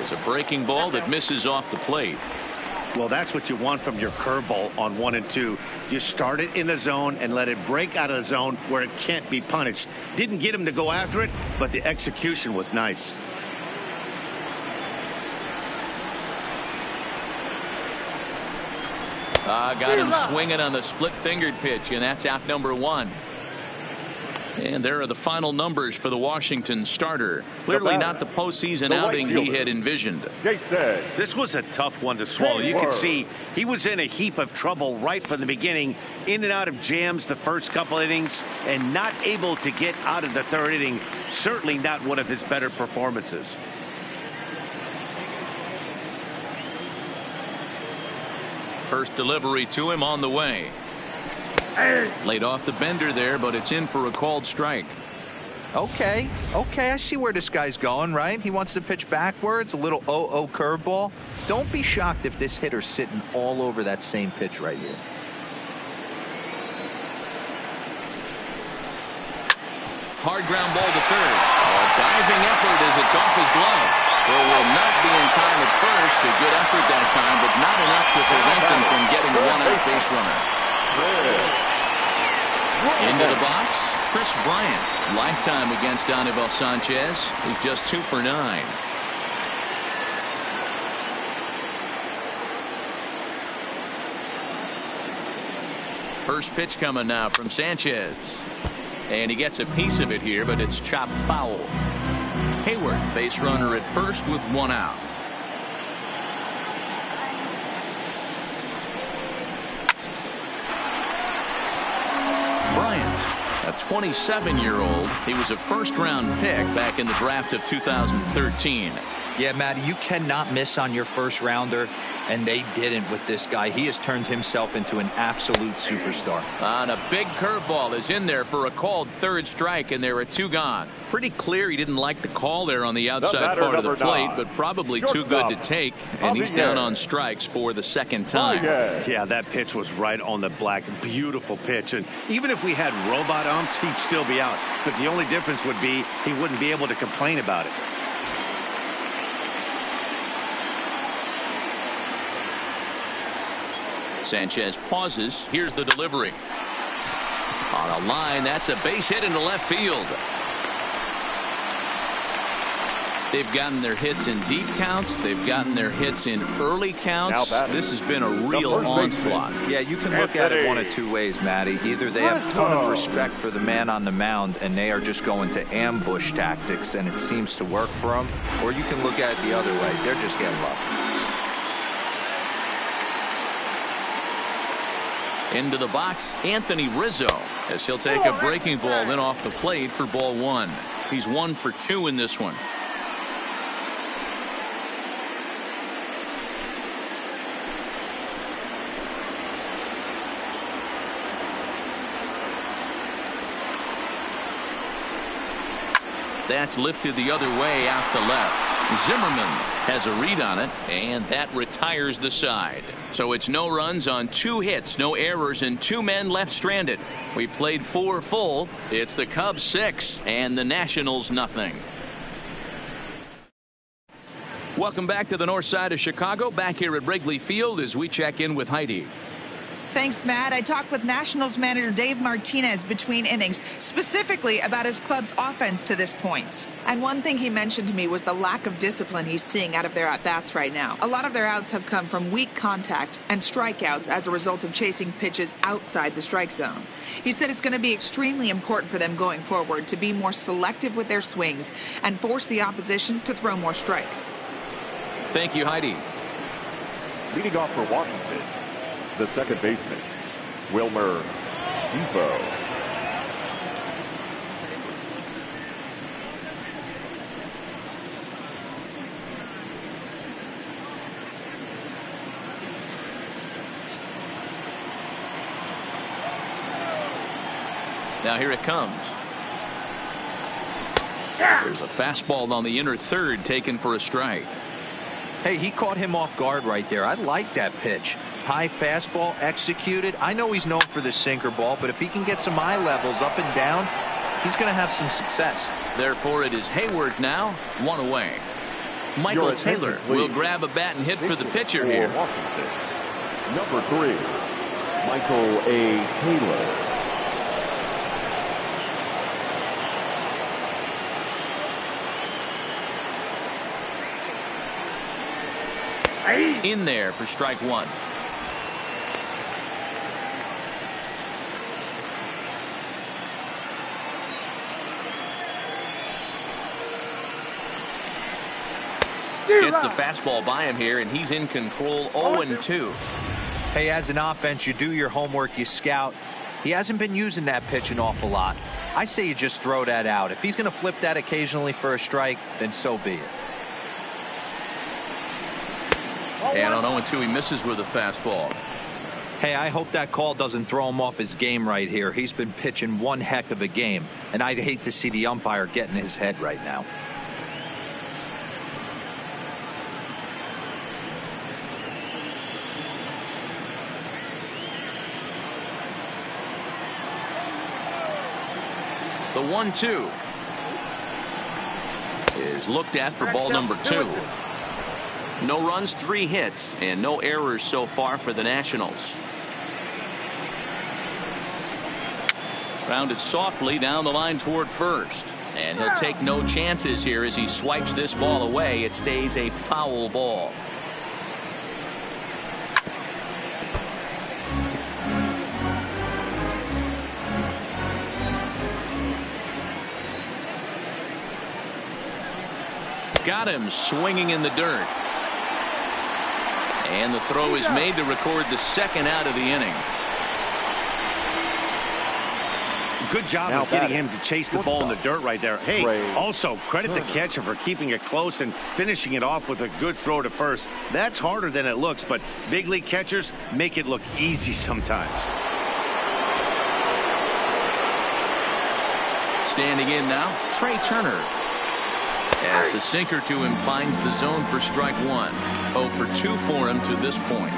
is a breaking ball that misses off the plate. Well, that's what you want from your curveball on 1 and 2. You start it in the zone and let it break out of the zone where it can't be punished. Didn't get him to go after it, but the execution was nice. Got him swinging on the split-fingered pitch, and that's out number 1. And there are the final numbers for the Washington starter. Clearly not the postseason outing he had envisioned. This was a tough one to swallow. You can see he was in a heap of trouble right from the beginning, in and out of jams the first couple innings, and not able to get out of the third inning. Certainly not one of his better performances. First delivery to him on the way. Laid off the bender there, but it's in for a called strike. Okay, I see where this guy's going, right? He wants to pitch backwards, a little 0-0 curveball. Don't be shocked if this hitter's sitting all over that same pitch right here. Hard ground ball to third. A diving effort as it's off his glove. There will not be in time at first. A good effort that time, but not enough to prevent them from getting a one-out base runner. Into the box, Chris Bryant. Lifetime against Anibal Sanchez. He's just 2 for 9. First pitch coming now from Sanchez. And he gets a piece of it here, but it's chopped foul. Hayward, base runner at first with 1 out. Bryant, a 27-year-old. He was a first-round pick back in the draft of 2013. Yeah, Matty, you cannot miss on your first rounder, and they didn't with this guy. He has turned himself into an absolute superstar. And a big curveball is in there for a called third strike, and there are 2 gone. Pretty clear he didn't like the call there on the outside part of the plate, but probably too good to take, and he's down on strikes for the second time. Yeah, that pitch was right on the black. Beautiful pitch, and even if we had robot umps, he'd still be out. But the only difference would be he wouldn't be able to complain about it. Sanchez pauses. Here's the delivery. On a line, that's a base hit into left field. They've gotten their hits in deep counts. They've gotten their hits in early counts. This has been a real onslaught. Yeah, you can look at it one of 2 ways, Matty. Either they have a ton of respect for the man on the mound and they are just going to ambush tactics and it seems to work for them, or you can look at it the other way. They're just getting lucky. Into the box, Anthony Rizzo, as he'll take a breaking ball in off the plate for ball 1. He's 1 for 2 in this one. That's lifted the other way out to left. Zimmerman has a read on it, and that retires the side. So it's no runs on 2 hits, no errors, and 2 men left stranded. We played 4 full. It's the Cubs 6 and the Nationals nothing. Welcome back to the north side of Chicago, back here at Wrigley Field as we check in with Heidi. Thanks, Matt. I talked with Nationals manager Dave Martinez between innings, specifically about his club's offense to this point. And one thing he mentioned to me was the lack of discipline he's seeing out of their at-bats right now. A lot of their outs have come from weak contact and strikeouts as a result of chasing pitches outside the strike zone. He said it's going to be extremely important for them going forward to be more selective with their swings and force the opposition to throw more strikes. Thank you, Heidi. Leading off for Washington, the second baseman, Wilmer Depot. Now here it comes. There's a fastball on the inner third taken for a strike. Hey, he caught him off guard right there. I like that pitch. High fastball executed. I know he's known for the sinker ball, but if he can get some eye levels up and down, he's going to have some success. Therefore, it is Hayward now, 1 away. Michael Taylor will grab a bat and hit for the pitcher here. Washington, number 3, Michael A. Taylor. In there for strike 1. Gets the fastball by him here, and he's in control 0-2. Hey, as an offense, you do your homework, you scout. He hasn't been using that pitch an awful lot. I say you just throw that out. If he's going to flip that occasionally for a strike, then so be it. And on 0-2, he misses with a fastball. Hey, I hope that call doesn't throw him off his game right here. He's been pitching one heck of a game, and I'd hate to see the umpire get in his head right now. The 1-2 is looked at for ball number 2. No runs, 3 hits, and no errors so far for the Nationals. Grounded softly down the line toward first. And he'll take no chances here as he swipes this ball away. It stays a foul ball. Got him swinging in the dirt. And the throw is made to record the second out of the inning. Good job of getting him to chase the ball in the dirt right there. Hey, also credit the catcher for keeping it close and finishing it off with a good throw to first. That's harder than it looks, but big league catchers make it look easy sometimes. Standing in now, Trey Turner. As the sinker to him finds the zone for strike 1. 0 for 2 for him to this point.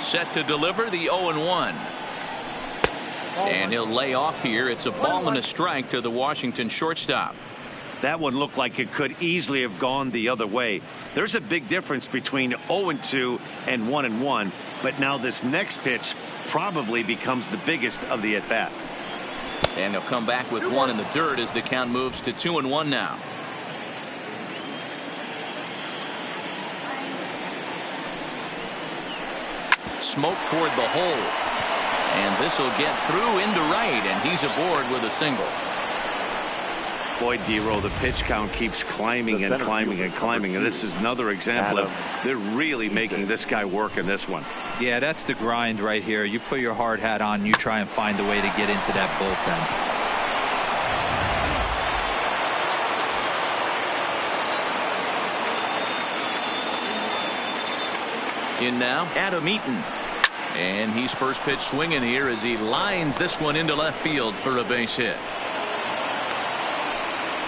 Set to deliver the 0-1. And he'll lay off here. It's a ball and a strike to the Washington shortstop. That one looked like it could easily have gone the other way. There's a big difference between 0-2 and 1-1. But now this next pitch probably becomes the biggest of the at-bat. And he'll come back with one in the dirt as the count moves to 2-1 now. Smoke toward the hole. And this will get through into right, and he's aboard with a single. Boy, D-Roll, the pitch count keeps climbing and climbing and climbing, and this is another example of they're really making this guy work in this one. Yeah, that's the grind right here. You put your hard hat on, you try and find a way to get into that bullpen. In now, Adam Eaton. And he's first pitch swinging here as he lines this one into left field for a base hit.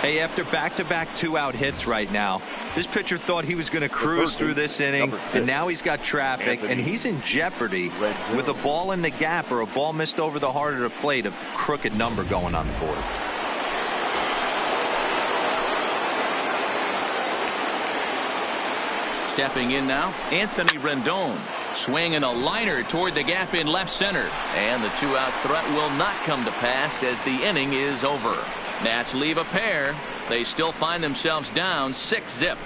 Hey, after back-to-back 2-out hits right now, this pitcher thought he was going to cruise through this inning, and now he's got traffic, and he's in jeopardy with a ball in the gap or a ball missed over the heart of the plate, a crooked number going on the board. Stepping in now, Anthony Rendon. Swinging a liner toward the gap in left center. And the 2-out threat will not come to pass as the inning is over. Nats leave a pair. They still find themselves down 6-zip.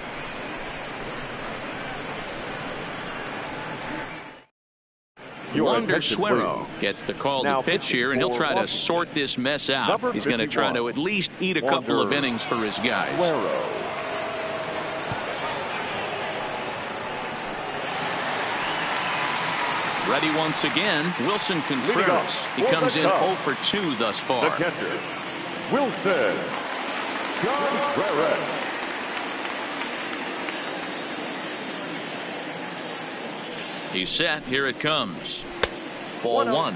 Wander Suero gets the call to pitch here, and he'll try to sort this mess out. He's going to try to at least eat a couple of innings for his guys. Ready once again, Wilson Contreras. He comes in 0 for 2 thus far. The catcher, Wilson Contreras. He's set. Here it comes. Ball 1.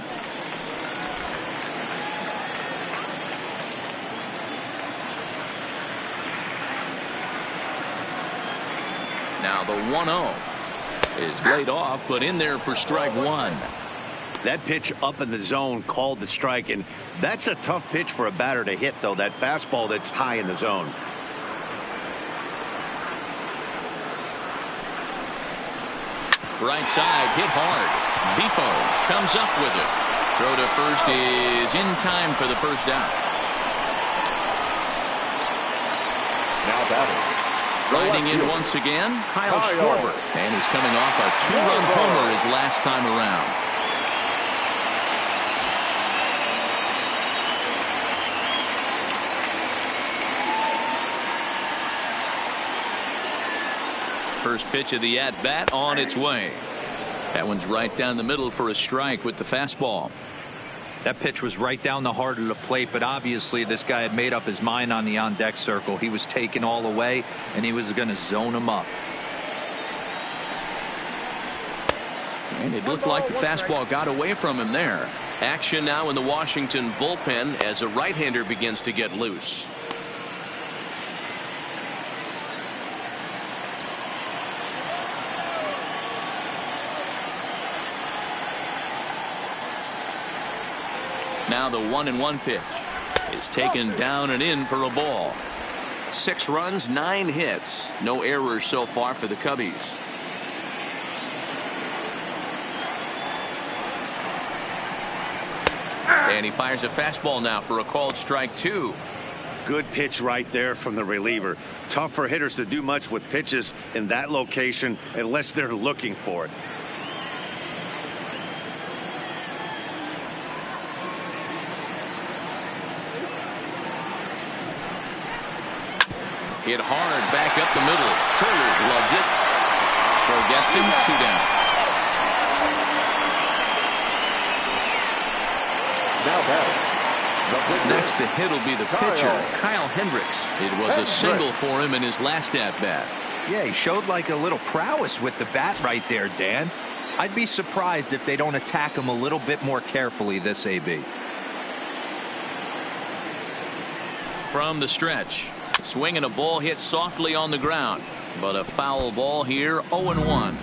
Now the 1-0 is laid off, but in there for strike 1. That pitch up in the zone called the strike, and that's a tough pitch for a batter to hit, though, that fastball that's high in the zone. Right side, hit hard. Defoe comes up with it. Throw to first is in time for the first out. Now batting. Riding in once again, Kyle Schwarber. And he's coming off a 2-run homer his last time around. First pitch of the at-bat on its way. That one's right down the middle for a strike with the fastball. That pitch was right down the heart of the plate, but obviously this guy had made up his mind on the on-deck circle. He was taken all the way, and he was going to zone him up. And it looked like the fastball got away from him there. Action now in the Washington bullpen as a right-hander begins to get loose. Now the 1-1 pitch is taken down and in for a ball. 6 runs, 9 hits. No errors so far for the Cubbies. And he fires a fastball now for a called strike 2. Good pitch right there from the reliever. Tough for hitters to do much with pitches in that location unless they're looking for it. Hit hard back up the middle. Curler loves it. Forgets him. 2 down. Now batting. Next to hit will be the pitcher, Kyle Hendricks. It was a single for him in his last at-bat. Yeah, he showed like a little prowess with the bat right there, Dan. I'd be surprised if they don't attack him a little bit more carefully this AB. From the stretch. Swinging a ball hit softly on the ground. But a foul ball here, 0-1.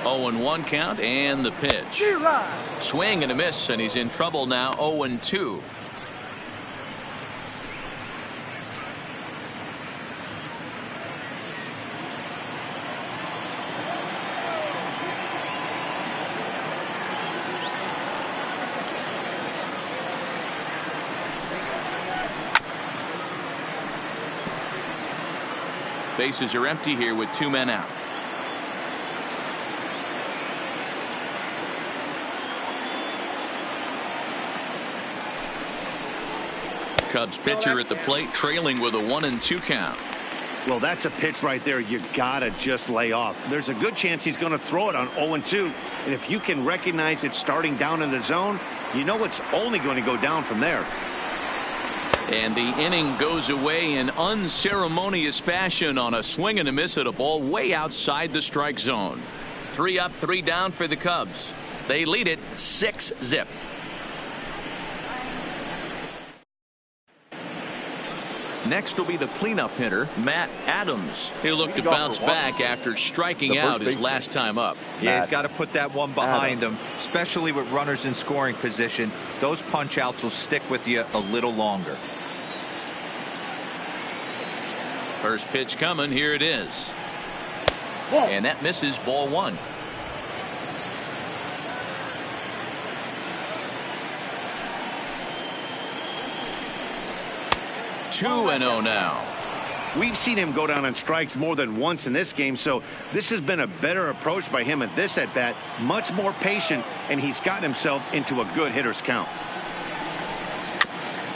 (0-1) count and the pitch. Swing and a miss, and he's in trouble now. 0-2. Bases are empty here with 2 men out. Cubs pitcher at the plate, trailing with a 1-2 count. Well, that's a pitch right there you gotta just lay off. There's a good chance he's going to throw it on 0-2, and if you can recognize it starting down in the zone, you know it's only going to go down from there. And the inning goes away in unceremonious fashion on a swing and a miss at a ball way outside the strike zone. 3 up, 3 down for the Cubs. They lead it 6-0. Next will be the cleanup hitter, Matt Adams. He'll look to bounce back after striking out his last time up. Yeah, he's got to put that one behind him, especially with runners in scoring position. Those punch outs will stick with you a little longer. First pitch coming. Here it is. And that misses, ball 1. Two and 0 now. We've seen him go down on strikes more than once in this game, so this has been a better approach by him at this at bat. Much more patient, and he's gotten himself into a good hitter's count.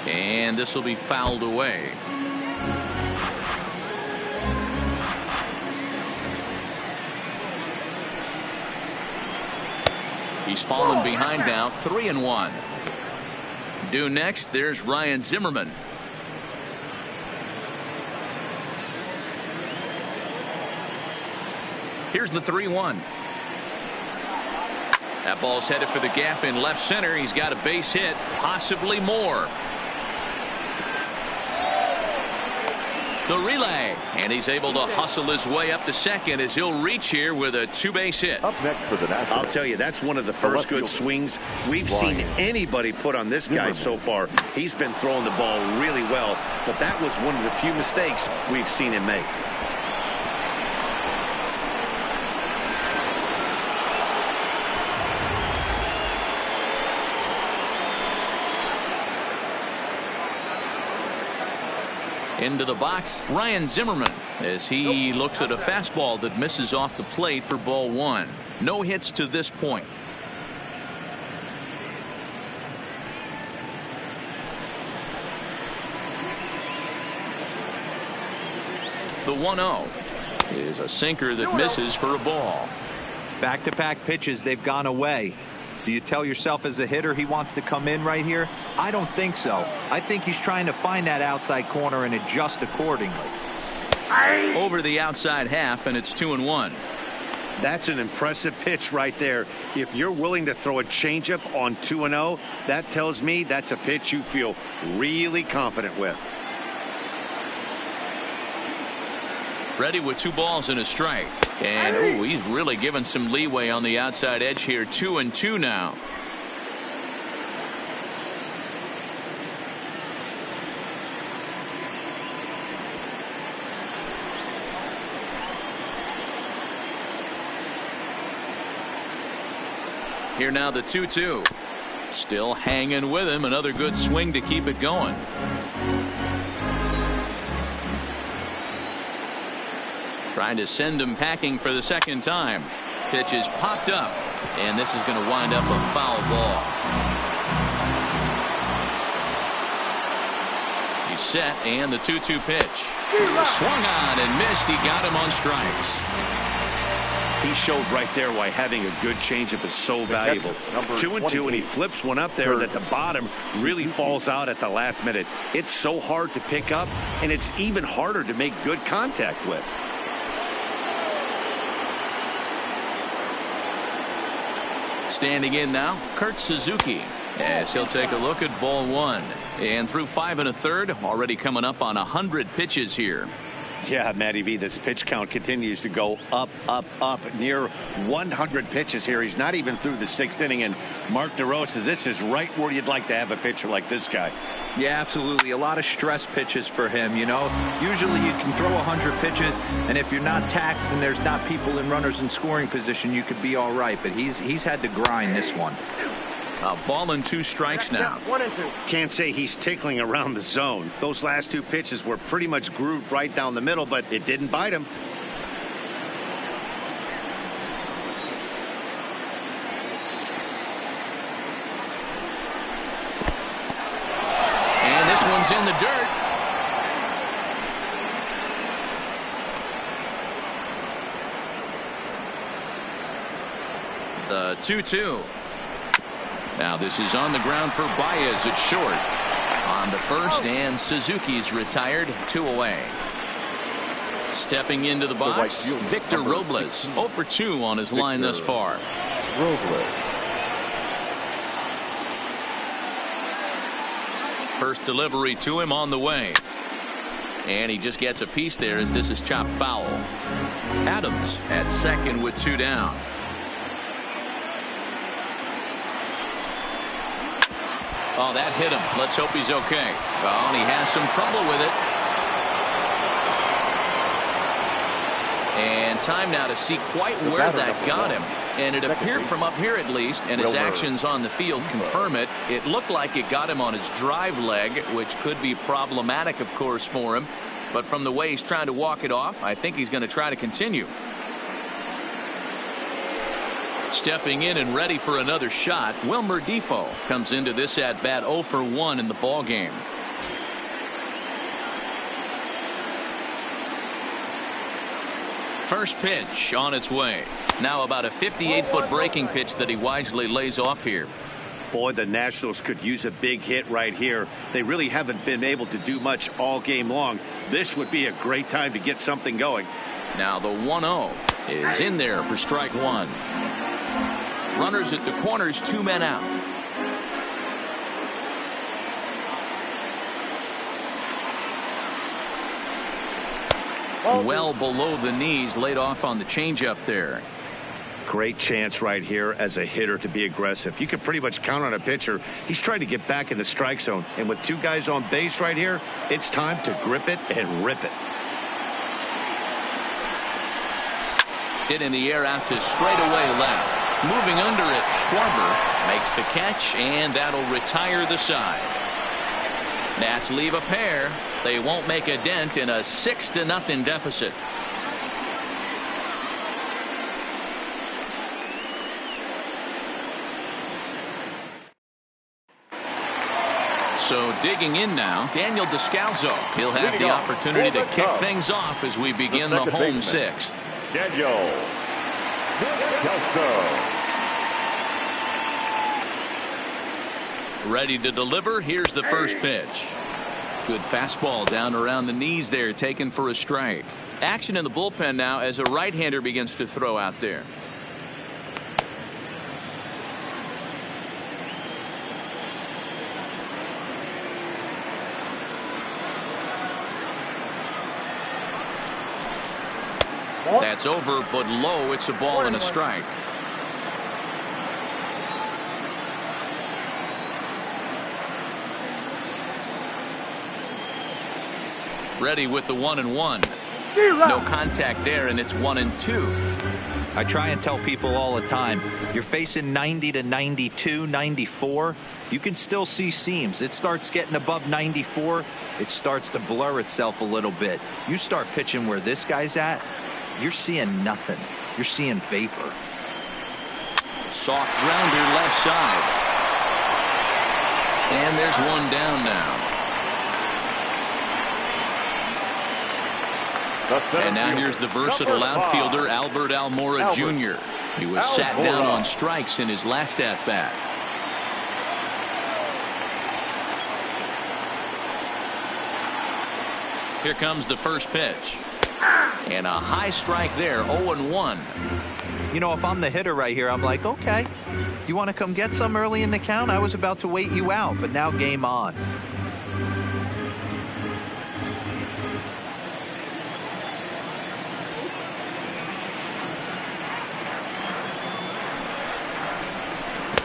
And this will be fouled away. He's fallen behind now, 3-1. Due next, there's Ryan Zimmerman. Here's the 3-1. That ball's headed for the gap in left center. He's got a base hit, possibly more. The relay, and he's able to hustle his way up to second as he'll reach here with a 2-base hit. Up next for the Nationals. I'll tell you, that's one of the first good swings we've seen anybody put on this guy so far. He's been throwing the ball really well, but that was one of the few mistakes we've seen him make. Into the box, Ryan Zimmerman, as he looks at a fastball that misses off the plate for ball 1. No hits to this point. The 1-0 is a sinker that misses for a ball. Back-to-back pitches, they've gone away. Do you tell yourself as a hitter he wants to come in right here? I don't think so. I think he's trying to find that outside corner and adjust accordingly. Over the outside half, and it's 2-1. That's an impressive pitch right there. If you're willing to throw a changeup on 2-0, that tells me that's a pitch you feel really confident with. Ready with 2 balls and a strike. And ooh, he's really given some leeway on the outside edge here. 2-2 now. Here now the 2-2. Still hanging with him. Another good swing to keep it going. Trying to send him packing for the second time. Pitch is popped up, and this is going to wind up a foul ball. He's set, and the 2-2 pitch. Swung on and missed. He got him on strikes. He showed right there why having a good changeup is so valuable. 2-2, and he flips one up there that the bottom really falls out at the last minute. It's so hard to pick up, and it's even harder to make good contact with. Standing in now, Kurt Suzuki, as he'll take a look at ball 1. And through 5 1/3, already coming up on 100 pitches here. Yeah, Matty V, this pitch count continues to go up, near 100 pitches here. He's not even through the 6th inning. And Mark DeRosa, this is right where you'd like to have a pitcher like this guy. Yeah, absolutely. A lot of stress pitches for him, you know. Usually you can throw 100 pitches, and if you're not taxed and there's not people in runners in scoring position, you could be all right. But he's had to grind this one. A ball and 2 strikes now. 1-2. Can't say he's tickling around the zone. Those last 2 pitches were pretty much grooved right down the middle, but it didn't bite him. And this one's in the dirt. The 2-2. Now this is on the ground for Baez at short. On the first, and Suzuki's retired. 2 away. Stepping into the box, Victor Robles. 0 for 2 on his line thus far. First delivery to him on the way. And he just gets a piece there as this is chopped foul. Adams at second with 2 down. Oh, that hit him. Let's hope he's okay. Oh, and he has some trouble with it. And time now to see quite where that got him. And it appeared from up here at least, and his actions on the field confirm it. It looked like it got him on his drive leg, which could be problematic, of course, for him. But from the way he's trying to walk it off, I think he's going to try to continue. Stepping in and ready for another shot, Wilmer Defoe comes into this at bat 0 for 1 in the ball game. First pitch on its way. Now about a 58-foot breaking pitch that he wisely lays off here. Boy, the Nationals could use a big hit right here. They really haven't been able to do much all game long. This would be a great time to get something going. Now the 1-0 is in there for strike 1. Runners at the corners, 2 men out. Well below the knees, laid off on the changeup there. Great chance right here as a hitter to be aggressive. You can pretty much count on a pitcher. He's trying to get back in the strike zone. And with 2 guys on base right here, it's time to grip it and rip it. Hit in the air out to straightaway left. Moving under it, Schwarber makes the catch, and that'll retire the side. Nats leave a pair. They won't make a dent in a 6-0 deficit. So digging in now, Daniel Descalzo. He'll have the opportunity to kick things off as we begin the home sixth. Daniel Descalzo. Ready to deliver. Here's the first pitch. Good fastball down around the knees there, taken for a strike. Action in the bullpen now as a right-hander begins to throw out there. That's over, but low. It's a ball and a strike. Ready with the 1-1. No contact there, and it's 1-2. I try and tell people all the time, you're facing 90 to 92, 94. You can still see seams. It starts getting above 94. It starts to blur itself a little bit. You start pitching where this guy's at, you're seeing nothing. You're seeing vapor. Soft grounder left side. And there's one down now. And now here's the versatile outfielder, Albert Almora Jr. He was sat down on strikes in his last at-bat. Here comes the first pitch. And a high strike there, 0-1. You know, if I'm the hitter right here, I'm like, okay, you want to come get some early in the count? I was about to wait you out, but now game on.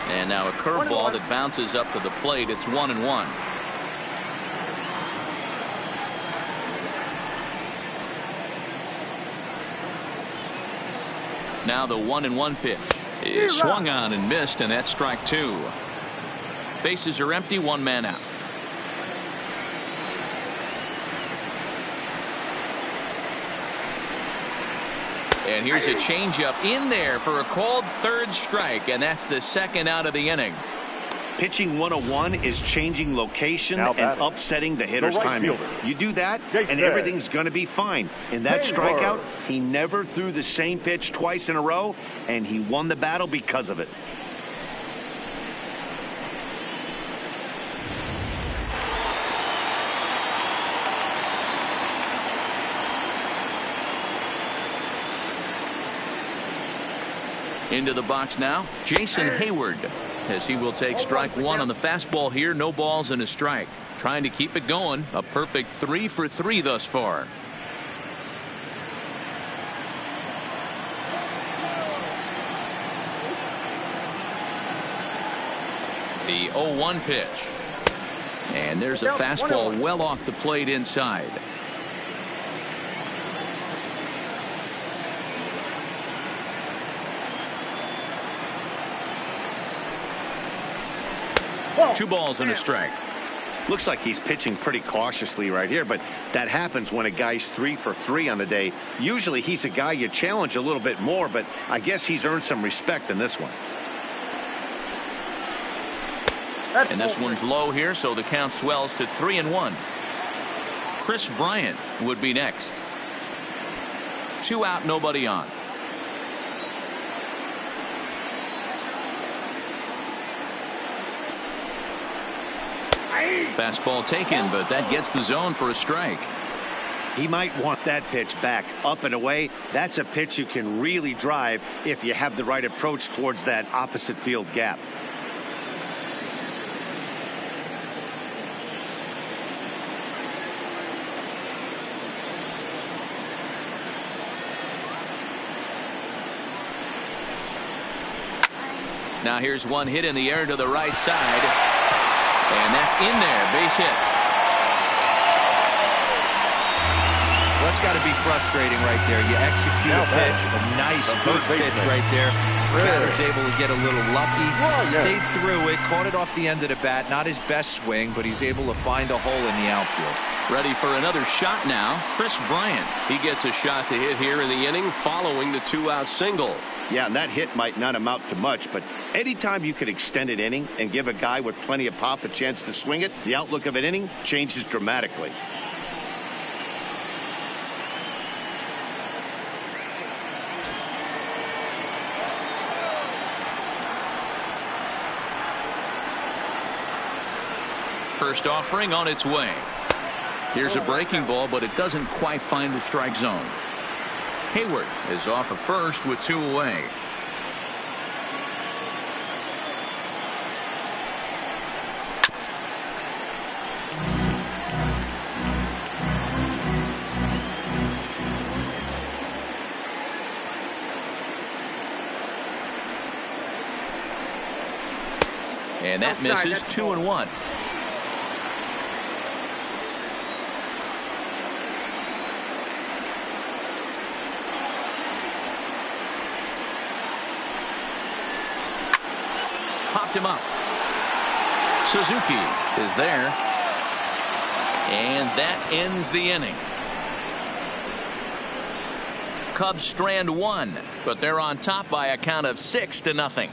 And now a curveball that bounces up to the plate. It's 1-1. Now the 1-1 pitch is swung on and missed, and that's strike two. Bases are empty, one man out. And here's a changeup in there for a called third strike, and that's the second out of the inning. Pitching 101 is changing location and upsetting the hitter's timing. You do that, and everything's going to be fine. In that strikeout, he never threw the same pitch twice in a row, and he won the battle because of it. Into the box now, Jason Hayward, as he will take strike one on the fastball here. No balls and a strike. Trying to keep it going. A perfect 3 for 3 thus far. The 0-1 pitch. And there's a fastball well off the plate inside. Two balls and a strike. Looks like he's pitching pretty cautiously right here, but that happens when a guy's 3 for 3 on the day. Usually he's a guy you challenge a little bit more, but I guess he's earned some respect in this one. And this one's low here, so the count swells to 3-1. Chris Bryant would be next. 2 out, nobody on. Fastball taken, but that gets the zone for a strike. He might want that pitch back, up and away. That's a pitch you can really drive if you have the right approach towards that opposite field gap. Now here's one hit in the air to the right side. And that's in there, base hit. Well, that's got to be frustrating right there. You execute a pitch, a nice good pitch right there. Batter's able to get a little lucky, stayed through it, caught it off the end of the bat. Not his best swing, but he's able to find a hole in the outfield. Ready for another shot now. Chris Bryant. He gets a shot to hit here in the inning following the 2-out single. Yeah, and that hit might not amount to much, but Anytime you can extend an inning and give a guy with plenty of pop a chance to swing it, the outlook of an inning changes dramatically. First offering on its way. Here's a breaking ball, but it doesn't quite find the strike zone. Hayward is off of first with 2 away. And that misses. 2-1. Popped him up. Suzuki is there. And that ends the inning. Cubs strand 1, but they're on top by a count of 6-0.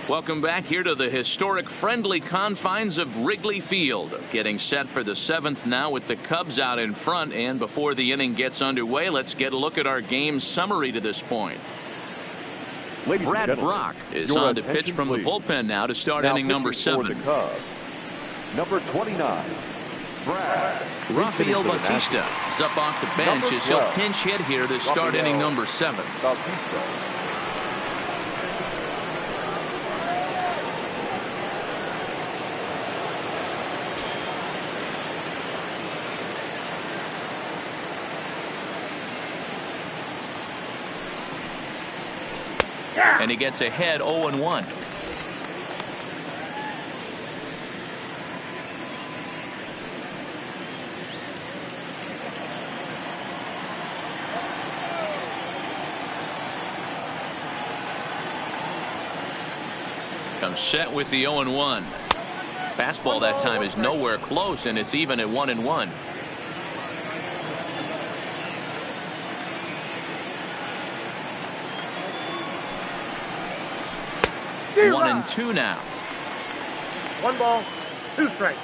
Welcome back here to the historic friendly confines of Wrigley Field. Getting set for the 7th now with the Cubs out in front. And before the inning gets underway, let's get a look at our game summary to this point. Brad Brock is on to pitch from the bullpen now to start inning number 7. Number 29, Brad. Rafael Bautista is up off the bench as he'll pinch hit here to start inning number 7. And he gets ahead 0-1. Comes set with the 0-1. Fastball that time is nowhere close, and it's even at 1-1. 1-2 now. 1 ball, 2 strikes.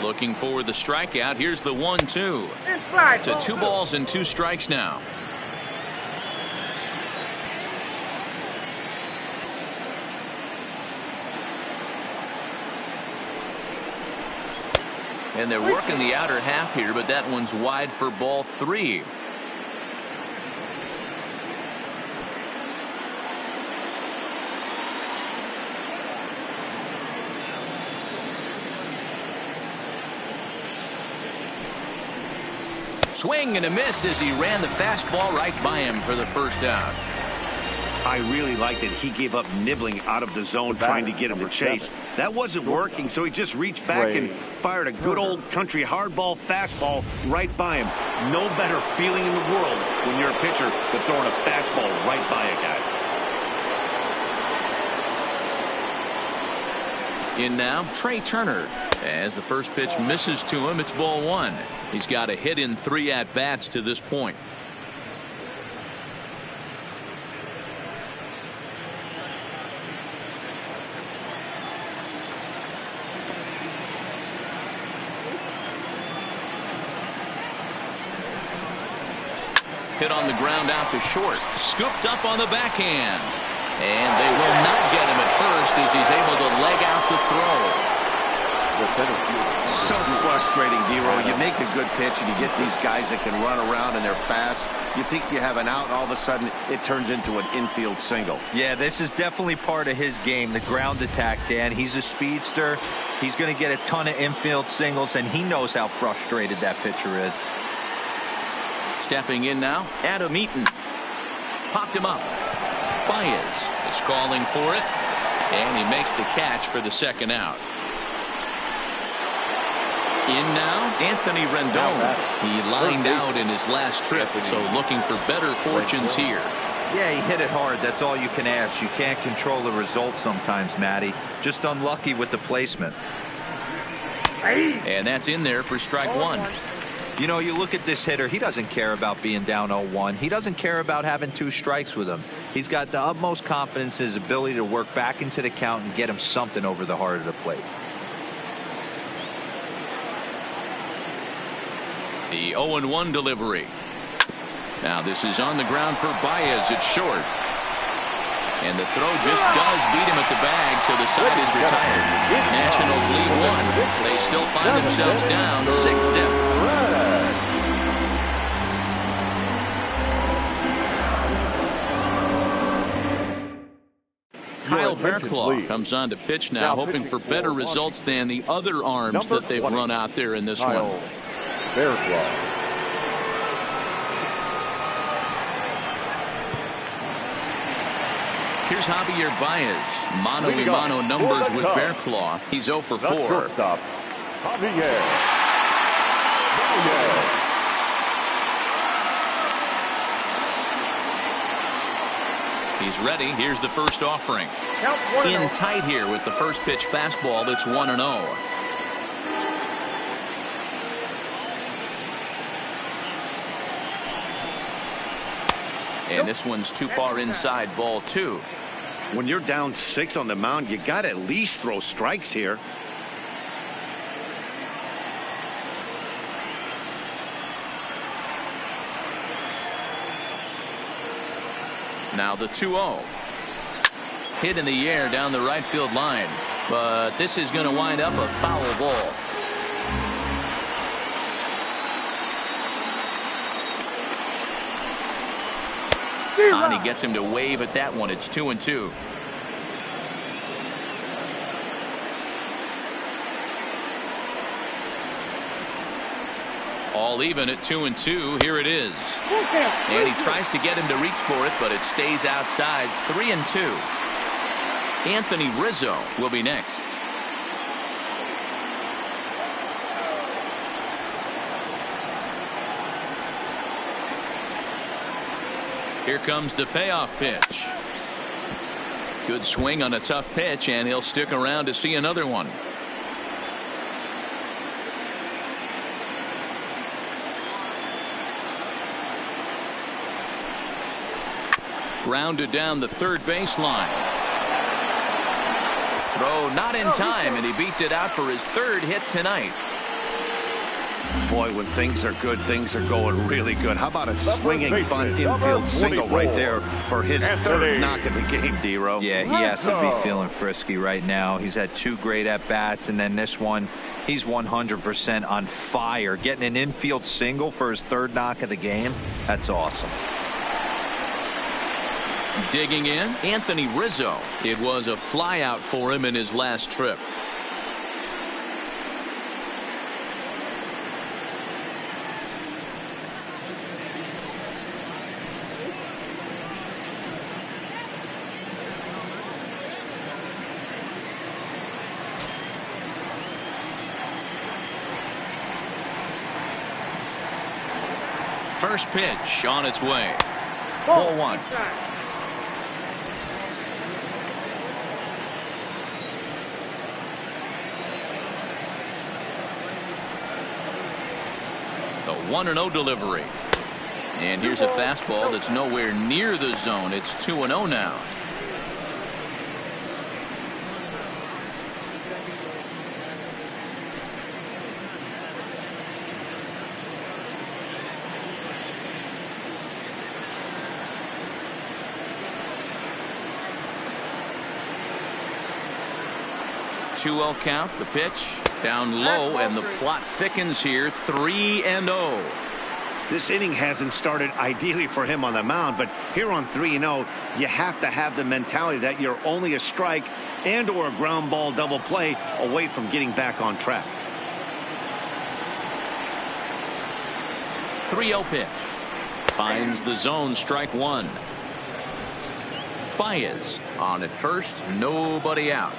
Looking for the strikeout. Here's the 1-2. To 2 balls and 2 strikes now. And they're working the outer half here, but that one's wide for ball 3. Swing and a miss as he ran the fastball right by him for the first out. I really liked it. He gave up nibbling out of the zone trying to get him to chase. That wasn't working, so he just reached back and fired a good old country hardball fastball right by him. No better feeling in the world when you're a pitcher than throwing a fastball right by a guy. In now, Trey Turner. As the first pitch misses to him, it's ball 1. He's got a hit in 3 at-bats to this point. Hit on the ground out to short. Scooped up on the backhand. And they will not get him at first as he's able to leg out the throw. So frustrating, D-Roll. You make a good pitch and you get these guys that can run around and they're fast. You think you have an out, and all of a sudden it turns into an infield single. Yeah, this is definitely part of his game, the ground attack, Dan. He's a speedster. He's going to get a ton of infield singles, and he knows how frustrated that pitcher is. Stepping in now, Adam Eaton. Popped him up. Baez is calling for it, and he makes the catch for the second out. In now, Anthony Rendon. He lined out in his last trip, so looking for better fortunes here. Yeah, he hit it hard. That's all you can ask. You can't control the result sometimes, Matty. Just unlucky with the placement. And that's in there for strike one. You know, you look at this hitter, he doesn't care about being down 0-1. He doesn't care about having 2 strikes with him. He's got the utmost confidence in his ability to work back into the count and get him something over the heart of the plate. The 0-1 delivery. Now this is on the ground for Baez. It's short. And the throw just does beat him at the bag, so the side is retired. Nationals lead 1. They still find themselves down 6-zip. Kyle Bearclaw comes on to pitch now, hoping for better results than the other arms that they've run out there in this one. Bearclaw. Here's Javier Baez. Mano-a-mano numbers with Bearclaw. He's 0 for 4. Shortstop, Javier Baez. He's ready. Here's the first offering. In tight here with the first pitch fastball that's 1-0. And this one's too far inside, ball 2. When you're down 6 on the mound, you got to at least throw strikes here. Now the 2-0. Hit in the air down the right field line. But this is going to wind up a foul ball. He gets him to wave at that one. It's 2-2. All even at 2-2. Here it is. And he tries to get him to reach for it, but it stays outside. 3-2. Anthony Rizzo will be next. Here comes the payoff pitch. Good swing on a tough pitch, and he'll stick around to see another one. Grounded down the third baseline. Throw not in time, and he beats it out for his 3rd hit tonight. Boy, when things are good, things are going really good. How about a swinging bunt infield single right there for his 3rd knock of the game, D-Row? Yeah, he has to be feeling frisky right now. He's had 2 great at-bats, and then this one, he's 100% on fire. Getting an infield single for his 3rd knock of the game, that's awesome. Digging in, Anthony Rizzo. It was a flyout for him in his last trip. First pitch on its way. Ball 1. The 1-0 delivery. And here's a fastball that's nowhere near the zone. It's 2-0 now. Two-0 count. The pitch down low, and the plot thickens here. 3-0. This inning hasn't started ideally for him on the mound, but here on 3-0, you have to have the mentality that you're only a strike and or a ground ball double play away from getting back on track. 3-0 pitch. Finds the zone, strike 1. Baez on at first, nobody out.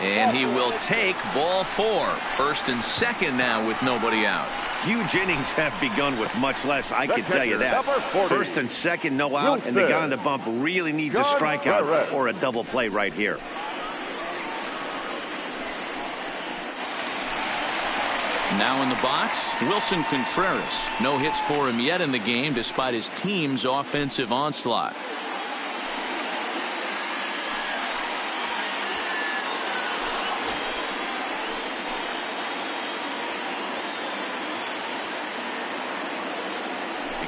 And he will take ball 4. First and second now with nobody out. Huge innings have begun with much less, I can tell you that. First and second, no out, and the guy on the bump really needs a strikeout or a double play right here. Now in the box, Wilson Contreras. No hits for him yet in the game despite his team's offensive onslaught.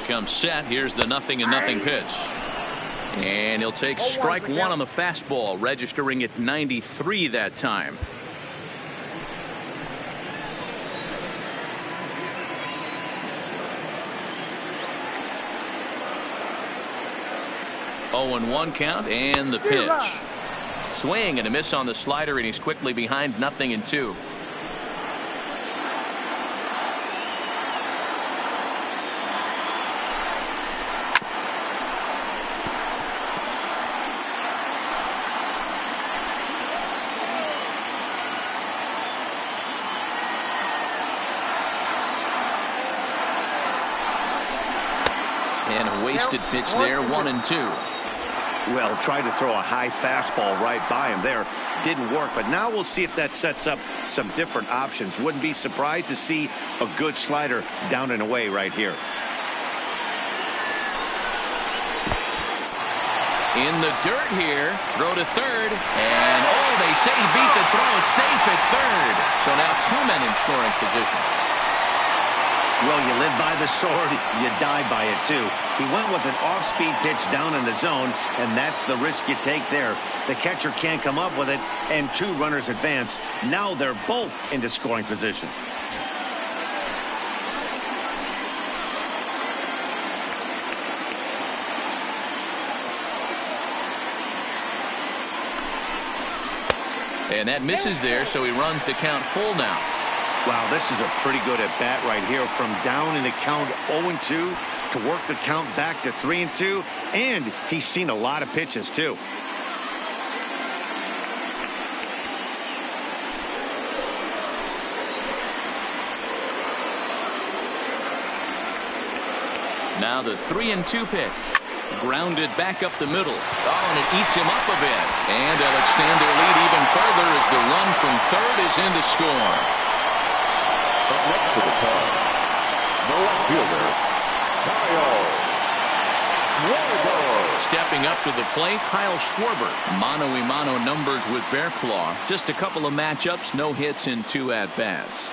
Comes set. Here's the 0-0 pitch. And he'll take strike 1 on the fastball, registering at 93 that time. Oh, and 1 count, and the pitch. Swing and a miss on the slider, and he's quickly behind 0-2. And a wasted pitch there, 1-2. Well, tried to throw a high fastball right by him there. Didn't work, but now we'll see if that sets up some different options. Wouldn't be surprised to see a good slider down and away right here. In the dirt here, throw to third, and they say he beat the throw, safe at third. So now 2 men in scoring position. Well, you live by the sword, you die by it too. He went with an off-speed pitch down in the zone, and that's the risk you take there. The catcher can't come up with it, and 2 runners advance. Now they're both into scoring position. And that misses there, so he runs the count full now. Wow, this is a pretty good at-bat right here. From down in the count 0-2 to work the count back to 3-2. And he's seen a lot of pitches, too. Now the 3-2 pitch. Grounded back up the middle. Oh, and it eats him up a bit. And they'll extend their lead even further as the run from third is in to score. Up next to the plate, the left fielder, Kyle Schwarber. Stepping up to the plate, Kyle Schwarber. Mano-a-mano numbers with Bearclaw. Just a couple of matchups, no hits in 2 at-bats.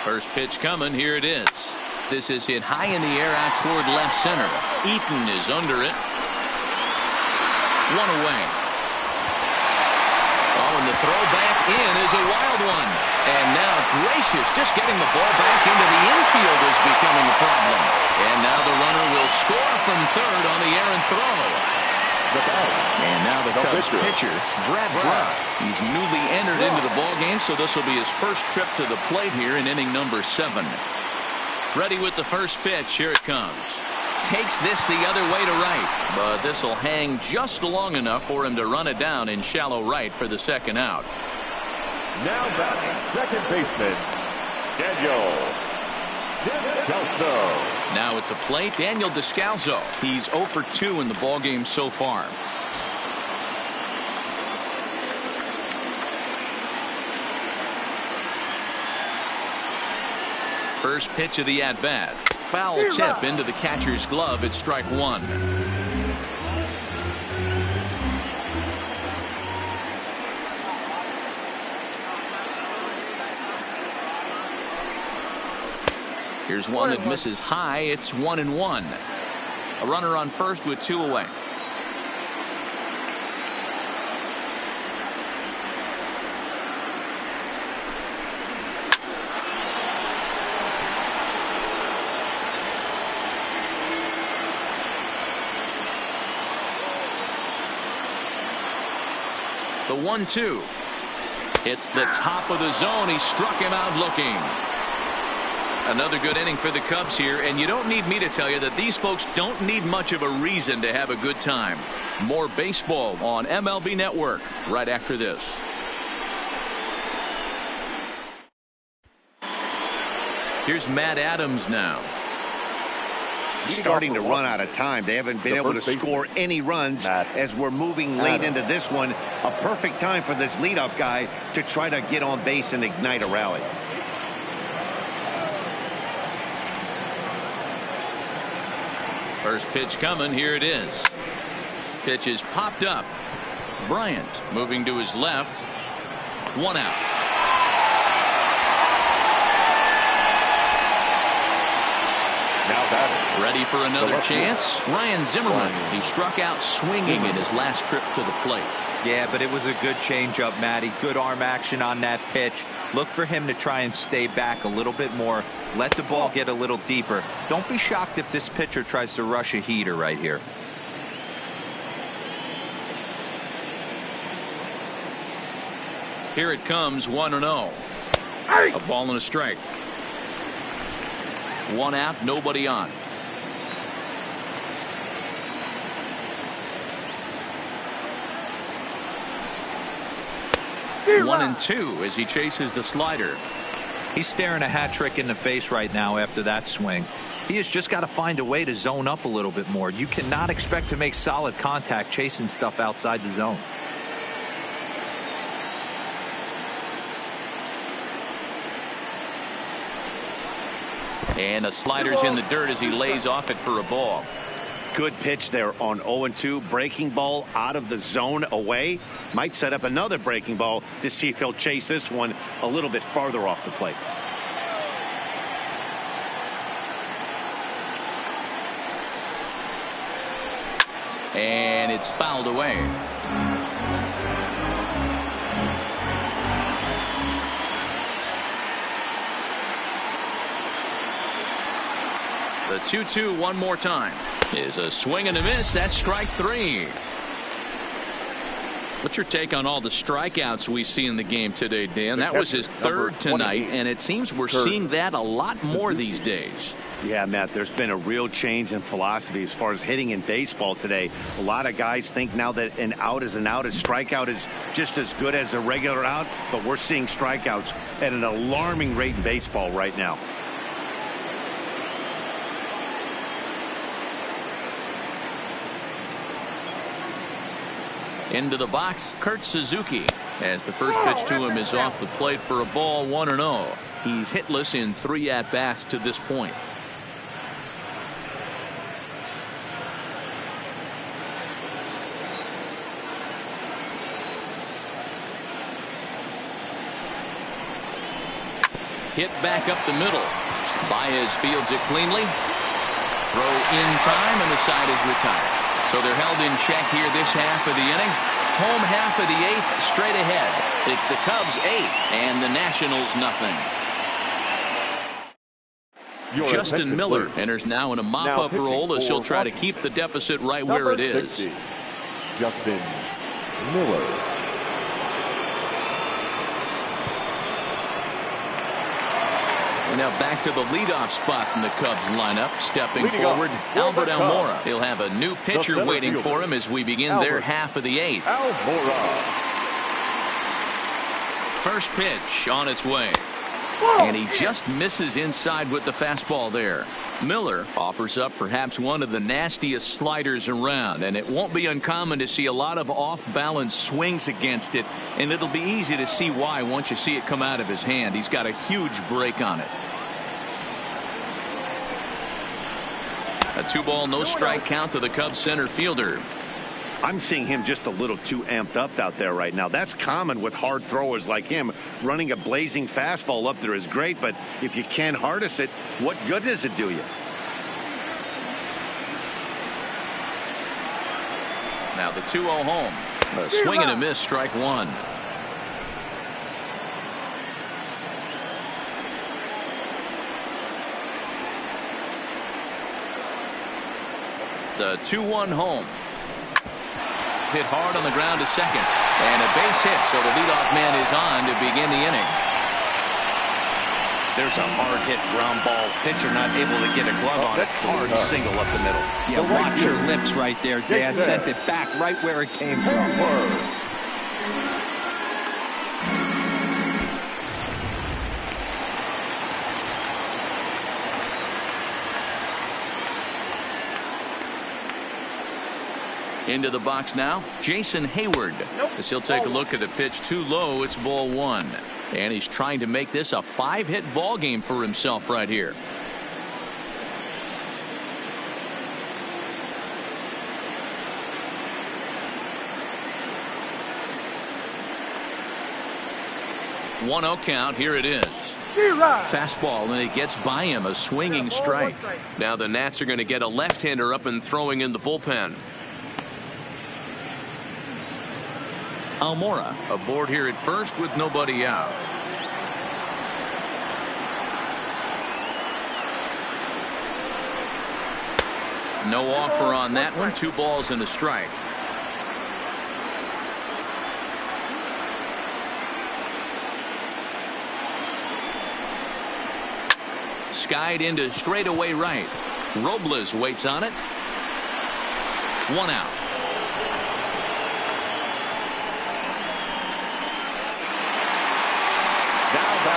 First pitch coming, here it is. This is hit high in the air out toward left center. Eaton is under it. 1 away. Oh, and the throw back in is a wild one. And now Gracious just getting the ball back into the infield is becoming a problem. And now the runner will score from third on the errant throw. And now the Cubs pitcher, Brad Bruck. He's newly entered into the ball game, so this will be his first trip to the plate here in inning number 7. Ready with the first pitch. Here it comes. Takes this the other way to right, but this will hang just long enough for him to run it down in shallow right for the second out. Now batting second baseman, Daniel Descalso. Now at the plate, Daniel Descalso. He's 0 for 2 in the ball game so far. First pitch of the at-bat. Foul tip into the catcher's glove at strike 1. Here's one that misses high. It's 1-1. A runner on first with 2 away. The 1-2. It's the top of the zone. He struck him out looking. Another good inning for the Cubs here, and you don't need me to tell you that these folks don't need much of a reason to have a good time. More baseball on MLB Network right after this. Here's Matt Adams now. Starting to run out of time. They haven't been able to score any runs as we're moving late into this one. A perfect time for this leadoff guy to try to get on base and ignite a rally. First pitch coming. Here it is. Pitch is popped up. Bryant moving to his left. 1 out. Ready for another chance. Ryan Zimmerman. He struck out swinging in his last trip to the plate. Yeah, but it was a good changeup, Matty. Good arm action on that pitch. Look for him to try and stay back a little bit more. Let the ball get a little deeper. Don't be shocked if this pitcher tries to rush a heater right here. Here it comes, 1-0. A ball and a strike. 1 out, nobody on. One and two as he chases the slider. He's staring a hat trick in the face right now after that swing. He has just got to find a way to zone up a little bit more. You cannot expect to make solid contact chasing stuff outside the zone. And the slider's in the dirt as he lays off it for a ball. Good pitch there on 0-2. Breaking ball out of the zone away. Might set up another breaking ball to see if he'll chase this one a little bit farther off the plate. And it's fouled away. The 2-2 one more time is a swing and a miss. That's strike 3. What's your take on all the strikeouts we see in the game today, Dan? That was his third tonight, and it seems we're seeing that a lot more these days. Yeah, Matt, there's been a real change in philosophy as far as hitting in baseball today. A lot of guys think now that an out is an out. A strikeout is just as good as a regular out, but we're seeing strikeouts at an alarming rate in baseball right now. Into the box, Kurt Suzuki, as the first pitch to him is off the plate for a ball, 1-0. He's hitless in 3 at-bats to this point. Hit back up the middle. Baez fields it cleanly. Throw in time, and the side is retired. So they're held in check here this half of the inning. Home half of the 8th, straight ahead. It's the Cubs 8 and the Nationals nothing. Justin Miller enters now in a mop-up role as he'll try to keep the deficit right where it is. 60, Justin Miller. And now back to the leadoff spot in the Cubs lineup. Stepping forward, Albert Almora. He'll have a new pitcher waiting for him as we begin their half of the 8th. Almora. First pitch on its way. And he just misses inside with the fastball there. Miller offers up perhaps one of the nastiest sliders around, and it won't be uncommon to see a lot of off-balance swings against it, and it'll be easy to see why once you see it come out of his hand. He's got a huge break on it. A 2-ball, no strike count to the Cubs center fielder. I'm seeing him just a little too amped up out there right now. That's common with hard throwers like him. Running a blazing fastball up there is great, but if you can't harness it, what good does it do you? Now the 2-0 home. A swing and a miss, strike 1. The 2-1 home. Hit hard on the ground to second. And a base hit, so the leadoff man is on to begin the inning. There's a hard-hit ground ball. Pitcher not able to get a glove on it. Hard single up the middle. Yeah, watch your lips right there, Dan. Sent it back right where it came from. Into the box now, Jason Hayward. As he'll take a look at the pitch too low, it's ball one. And he's trying to make this a 5-hit ball game for himself right here. One-0 count. Here it is. Fastball, and it gets by him, a swinging strike. Now the Nats are going to get a left-hander up and throwing in the bullpen. Almora aboard here at first with nobody out. No offer on that one. 2 balls and a strike. Skied into straightaway right. Robles waits on it. 1 out.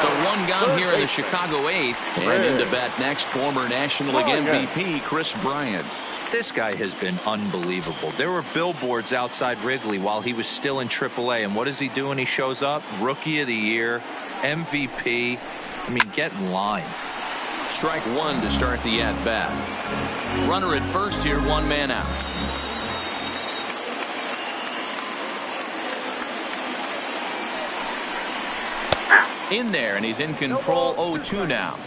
So 1 gone here in the Chicago 8th. And into bat next, former National League MVP Chris Bryant. This guy has been unbelievable. There were billboards outside Wrigley while he was still in AAA. And what is he doing? He shows up. Rookie of the Year. MVP. I mean, get in line. Strike 1 to start the at-bat. Runner at first here, 1 man out. In there, and he's in control. 0-2 now.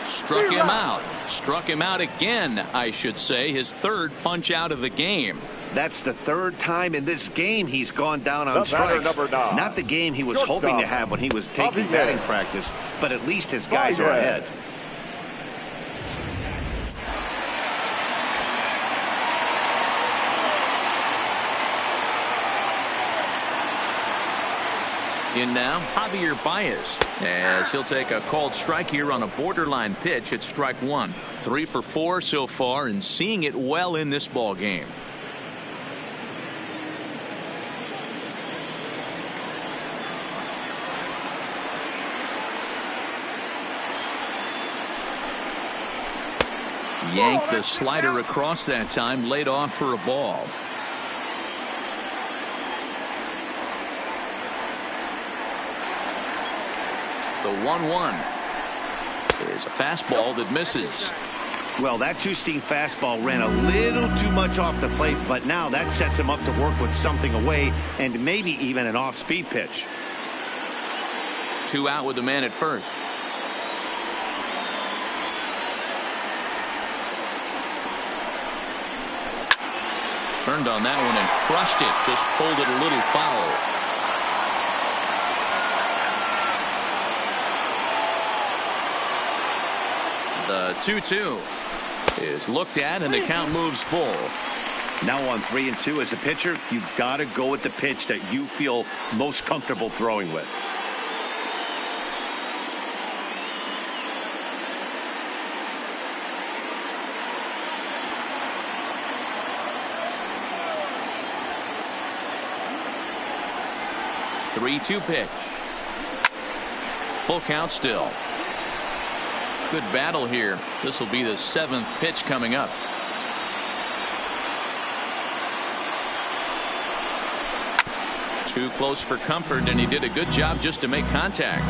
Struck him out. Struck him out again, I should say. His 3rd punch out of the game. That's the 3rd time in this game he's gone down on strikes. Not the game he was hoping to have when he was taking batting practice, but at least his guys are ahead. In now, Javier Baez, as he'll take a called strike here on a borderline pitch. It's strike 1. 3 for 4 so far, and seeing it well in this ball game. Yanked the slider across that time, laid off for a ball. The 1-1 is a fastball that misses. Well, that two-seam fastball ran a little too much off the plate, but now that sets him up to work with something away and maybe even an off-speed pitch. 2 out with the man at first. Turned on that one and crushed it. Just pulled it a little foul. The 2-2 is looked at, and the count moves full. Now on 3-2 as a pitcher, you've got to go with the pitch that you feel most comfortable throwing with. The 3-2 pitch. Full count still. Good battle here. This will be the 7th pitch coming up. Too close for comfort, and he did a good job just to make contact.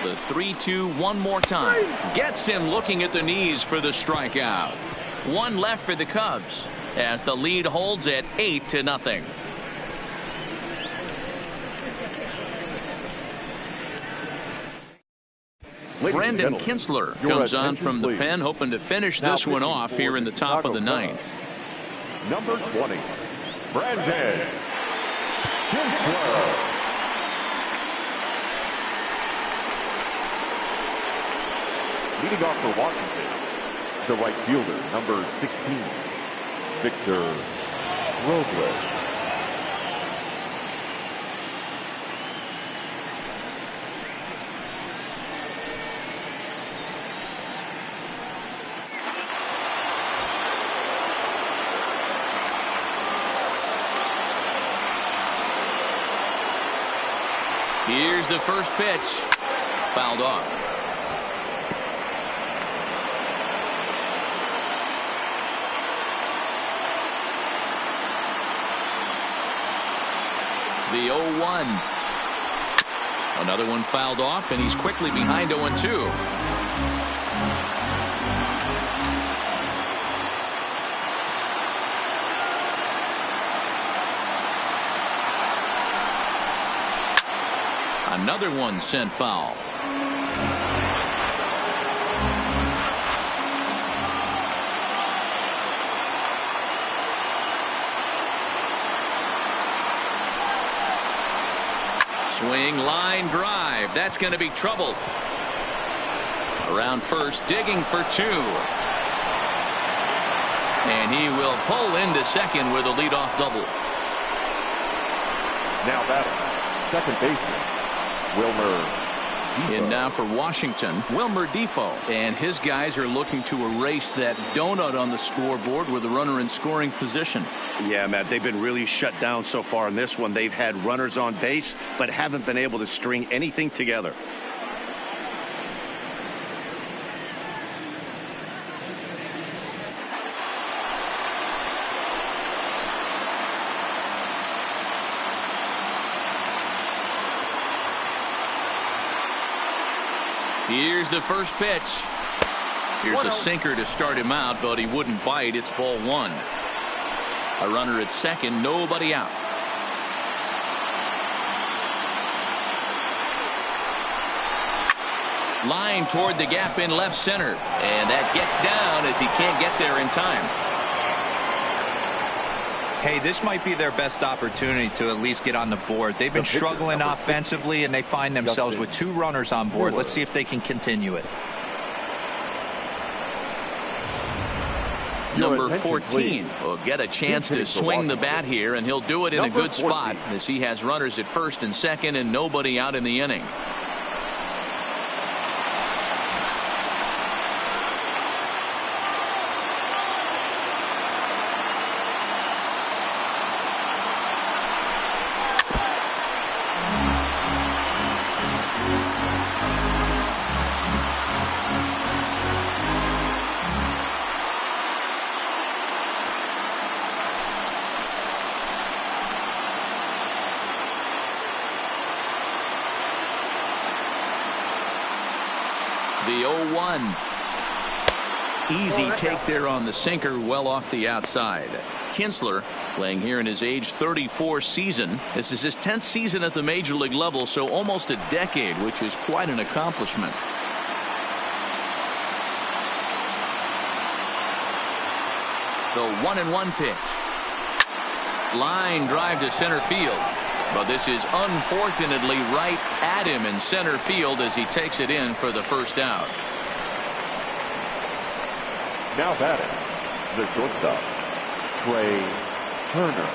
The 3-2 one more time. Gets him looking at the knees for the strikeout. 1 left for the Cubs as the lead holds at 8-0. Brandon Kinsler comes on from the pen, hoping to finish this one off here in the top of the 9th. Number 20, Brandon Kinsler. Leading off for Washington, the right fielder, number 16, Victor Robles. Here's the first pitch. Fouled off. The 0-1. Another one fouled off, and he's quickly behind 0-2. Another one sent foul. Swing, line drive. That's going to be trouble. Around first, digging for two. And he will pull into second with a leadoff double. Now batting, second baseman, Wilmer Defoe. And now for Washington, Wilmer Defoe. And his guys are looking to erase that donut on the scoreboard with a runner in scoring position. Yeah, Matt, they've been really shut down so far in this one. They've had runners on base, but haven't been able to string anything together. Here's the first pitch. Here's a sinker to start him out, but he wouldn't bite. It's ball one. A runner at second, nobody out. Line toward the gap in left center. And that gets down as he can't get there in time. Hey, this might be their best opportunity to at least get on the board. They've been struggling offensively, and they find themselves with two runners on board. Let's see if they can continue it. Number 14 will get a chance to swing the bat here, and he'll do it in a good spot as he has runners at first and second and nobody out in the inning. The 0-1. Easy take there on the sinker, well off the outside. Kinsler playing here in his age 34 season. This is his 10th season at the major league level, so almost a decade, which is quite an accomplishment. The 1-1 pitch. Line drive to center field. But this is unfortunately right at him in center field as he takes it in for the first out. Now batting, the shortstop, Trey Turner.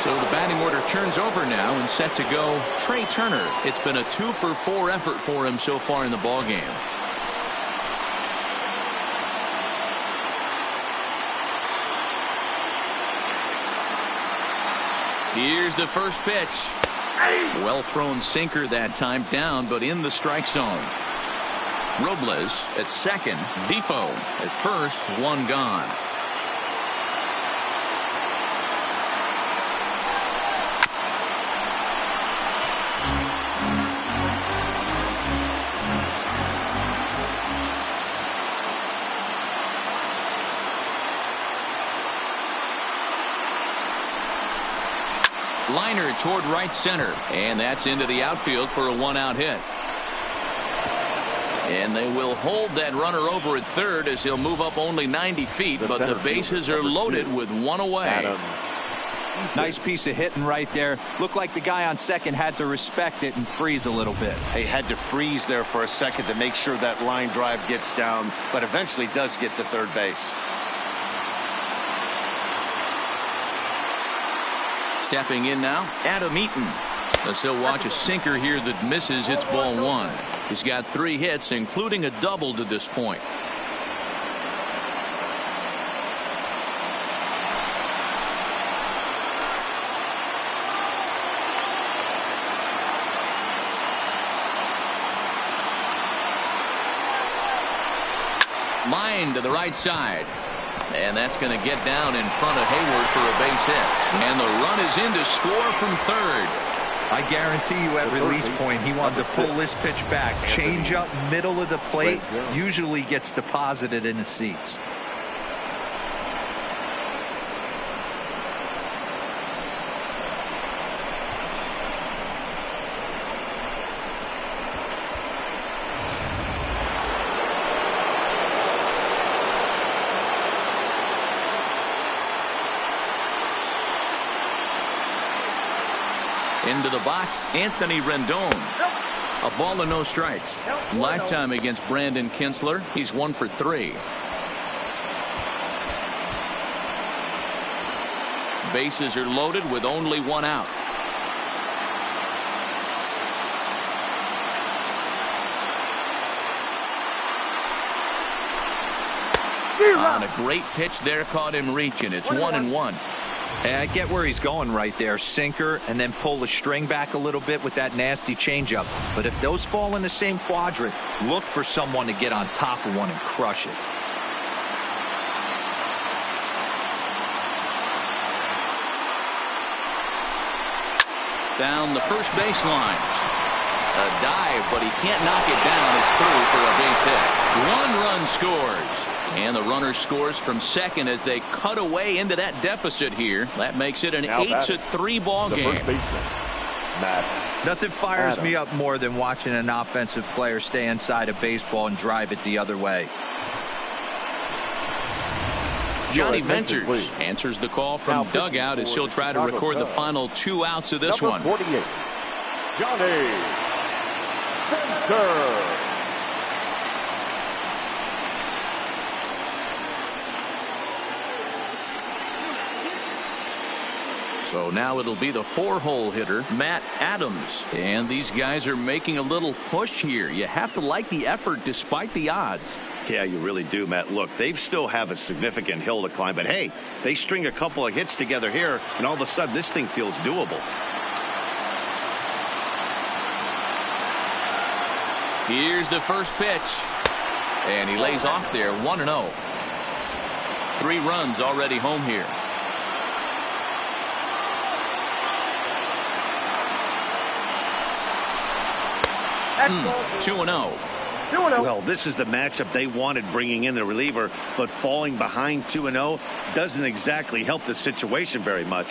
So the batting order turns over now and set to go Trey Turner. It's been a 2-for-4 effort for him so far in the ballgame. Here's the first pitch. Well thrown sinker that time, down but in the strike zone. Robles at second. Defoe at first. One gone. Liner toward right center, and that's into the outfield for a one-out hit. And they will hold that runner over at third as he'll move up only 90 feet, but the bases are loaded with one away. Nice piece of hitting right there. Looked like the guy on second had to respect it and freeze a little bit. He had to freeze there for a second to make sure that line drive gets down, but eventually does get to third base. Stepping in now, Adam Eaton. As he'll watch a sinker here that misses, hits ball one. He's got 3 hits, including a double to this point. Line to the right side. And that's going to get down in front of Hayward for a base hit. And the run is in to score from third. I guarantee you at release point he wanted to pull this pitch back. Change up middle of the plate usually gets deposited in the seats. Into the box, Anthony Rendon. A ball and no strikes. Lifetime against Brandon Kinsler. He's 1 for 3. Bases are loaded with only 1 out. On a great pitch there, caught him reaching. It's 1-1. Hey, I get where he's going right there. Sinker and then pull the string back a little bit with that nasty changeup. But if those fall in the same quadrant, look for someone to get on top of one and crush it. Down the first baseline. A dive, but he can't knock it down. It's through for a base hit. 1 run scores. And the runner scores from second as they cut away into that deficit here. That makes it an 8-3 ball game. Nothing fires me up more than watching an offensive player stay inside a baseball and drive it the other way. Johnny Venters answers the call from dugout as he'll try to record the final 2 outs of this one. 48, Johnny Venters. So now it'll be the 4-hole hitter, Matt Adams. And these guys are making a little push here. You have to like the effort despite the odds. Yeah, you really do, Matt. Look, they still have a significant hill to climb, but hey, they string a couple of hits together here, and all of a sudden this thing feels doable. Here's the first pitch. And he lays off there, 1-0. 3 runs already home here. 2-0. Well, this is the matchup they wanted, bringing in the reliever, but falling behind 2-0 doesn't exactly help the situation very much.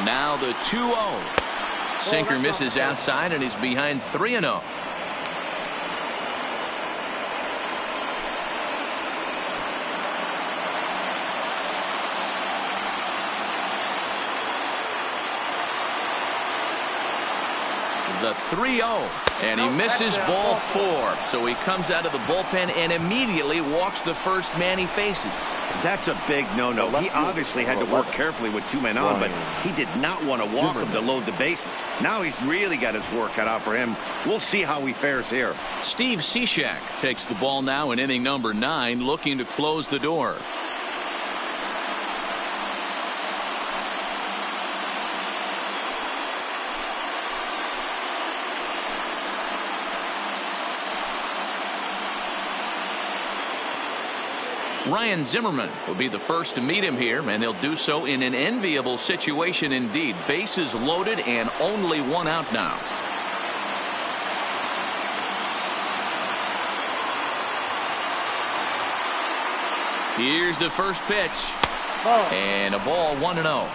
Now the 2-0. Sinker misses outside, and he's behind 3-0. The 3-0, and he misses ball 4. So he comes out of the bullpen and immediately walks the first man he faces. That's a big no-no. He obviously had to work carefully with 2 men on, but he did not want to walk him to load the bases. Now he's really got his work cut out for him. We'll see how he fares here. Steve Cishek takes the ball now in inning number 9, looking to close the door. Ryan Zimmerman will be the first to meet him here, and he'll do so in an enviable situation indeed. Bases loaded and only 1 out now. Here's the first pitch. And a ball, 1-0.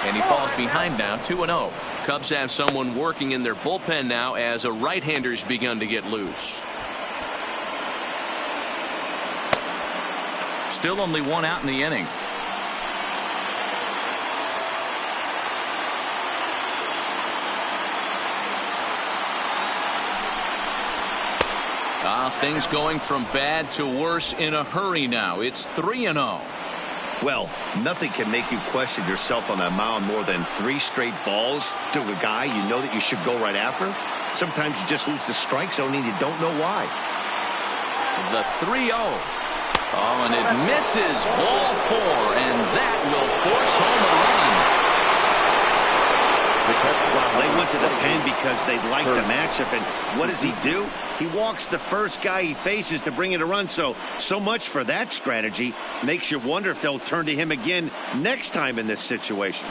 And he falls behind now, 2-0. Cubs have someone working in their bullpen now as a right-hander's begun to get loose. Still only one out in the inning. Things going from bad to worse in a hurry now. It's 3-0. Well, nothing can make you question yourself on that mound more than 3 straight balls to a guy you know that you should go right after. Sometimes you just lose the strike zone and you don't know why. The 3-0. Oh, and it misses. Ball 4, and that will force home a run. They went to the pen because they liked the matchup, and what does he do? He walks the first guy he faces to bring in a run, so much for that strategy. Makes you wonder if they'll turn to him again next time in this situation.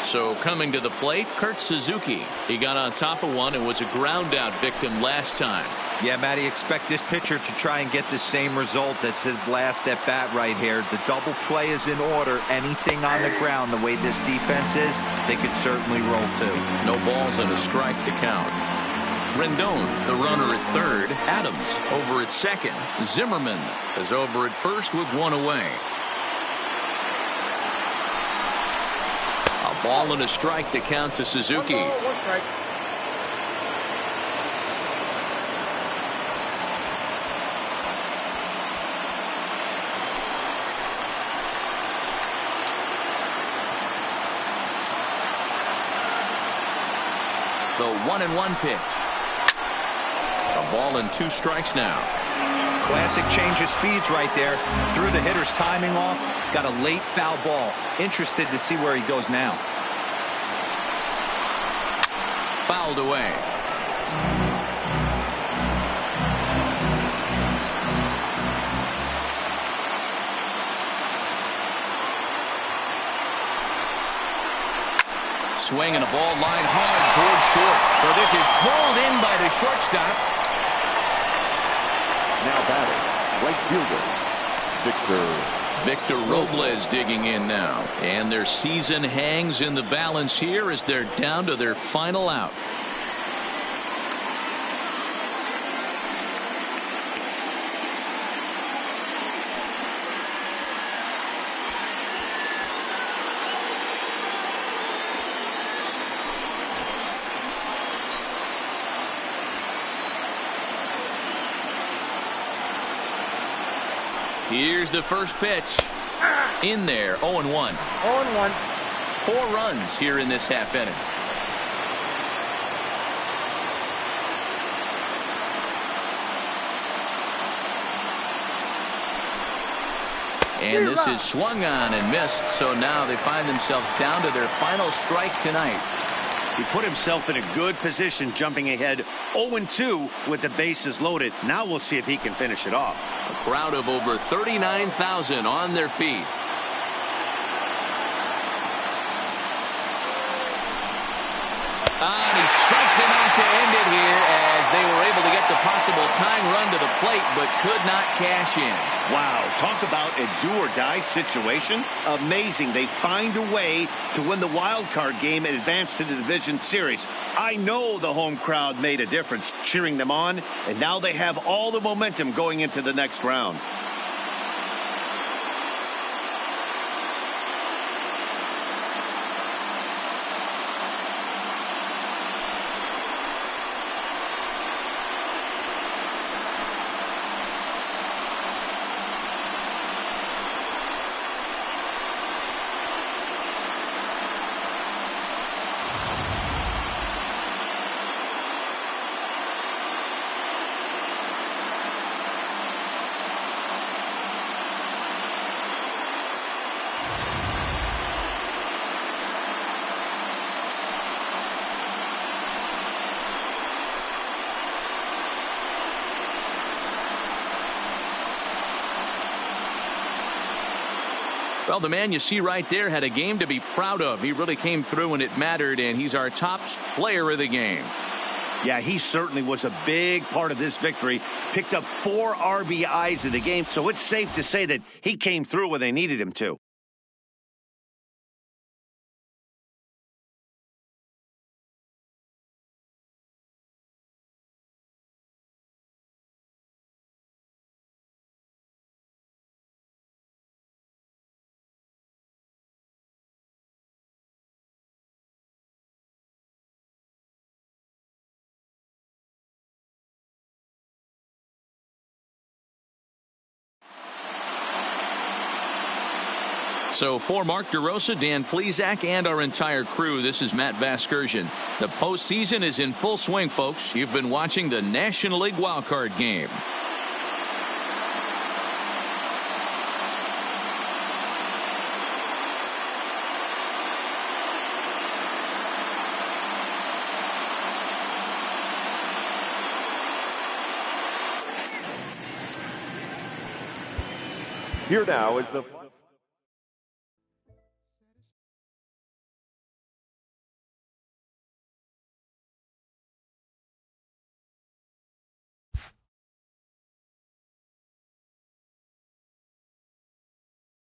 So coming to the plate, Kurt Suzuki. He got on top of one and was a ground out victim last time. Yeah, Matty, expect this pitcher to try and get the same result as his last at bat right here. The double play is in order. Anything on the ground, the way this defense is, they could certainly roll too. No balls and a strike to count. Rendon, the runner at third. Adams over at second. Zimmerman is over at first with one away. A ball and a strike to count to Suzuki. 1 ball, 1 strike. The 1-1 pitch. A ball and 2 strikes now. Classic change of speeds right there. Threw the hitter's timing off. Got a late foul ball. Interested to see where he goes now. Fouled away. Swing and a ball line hard towards short. So this is pulled in by the shortstop. Now batting, right fielder, Victor Robles digging in now. And their season hangs in the balance here as they're down to their final out. Here's the first pitch. In there, 0-1. 0-1. 4 runs here in this half inning. And this is swung on and missed, so now they find themselves down to their final strike tonight. He put himself in a good position jumping ahead 0-2 with the bases loaded. Now we'll see if he can finish it off. A crowd of over 39,000 on their feet. And he strikes him out to end it here as they were able to get the possible tying run to the plate but could not cash in. Wow, talk about a do-or-die situation. Amazing. They find a way to win the wild card game and advance to the division series. I know the home crowd made a difference cheering them on, and now they have all the momentum going into the next round. Well, the man you see right there had a game to be proud of. He really came through when it mattered, and he's our top player of the game. Yeah, he certainly was a big part of this victory. Picked up 4 RBIs in the game, so it's safe to say that he came through when they needed him to. So for Mark DeRosa, Dan Plesac, and our entire crew, this is Matt Vasgersian. The postseason is in full swing, folks. You've been watching the National League wildcard game. Here now is the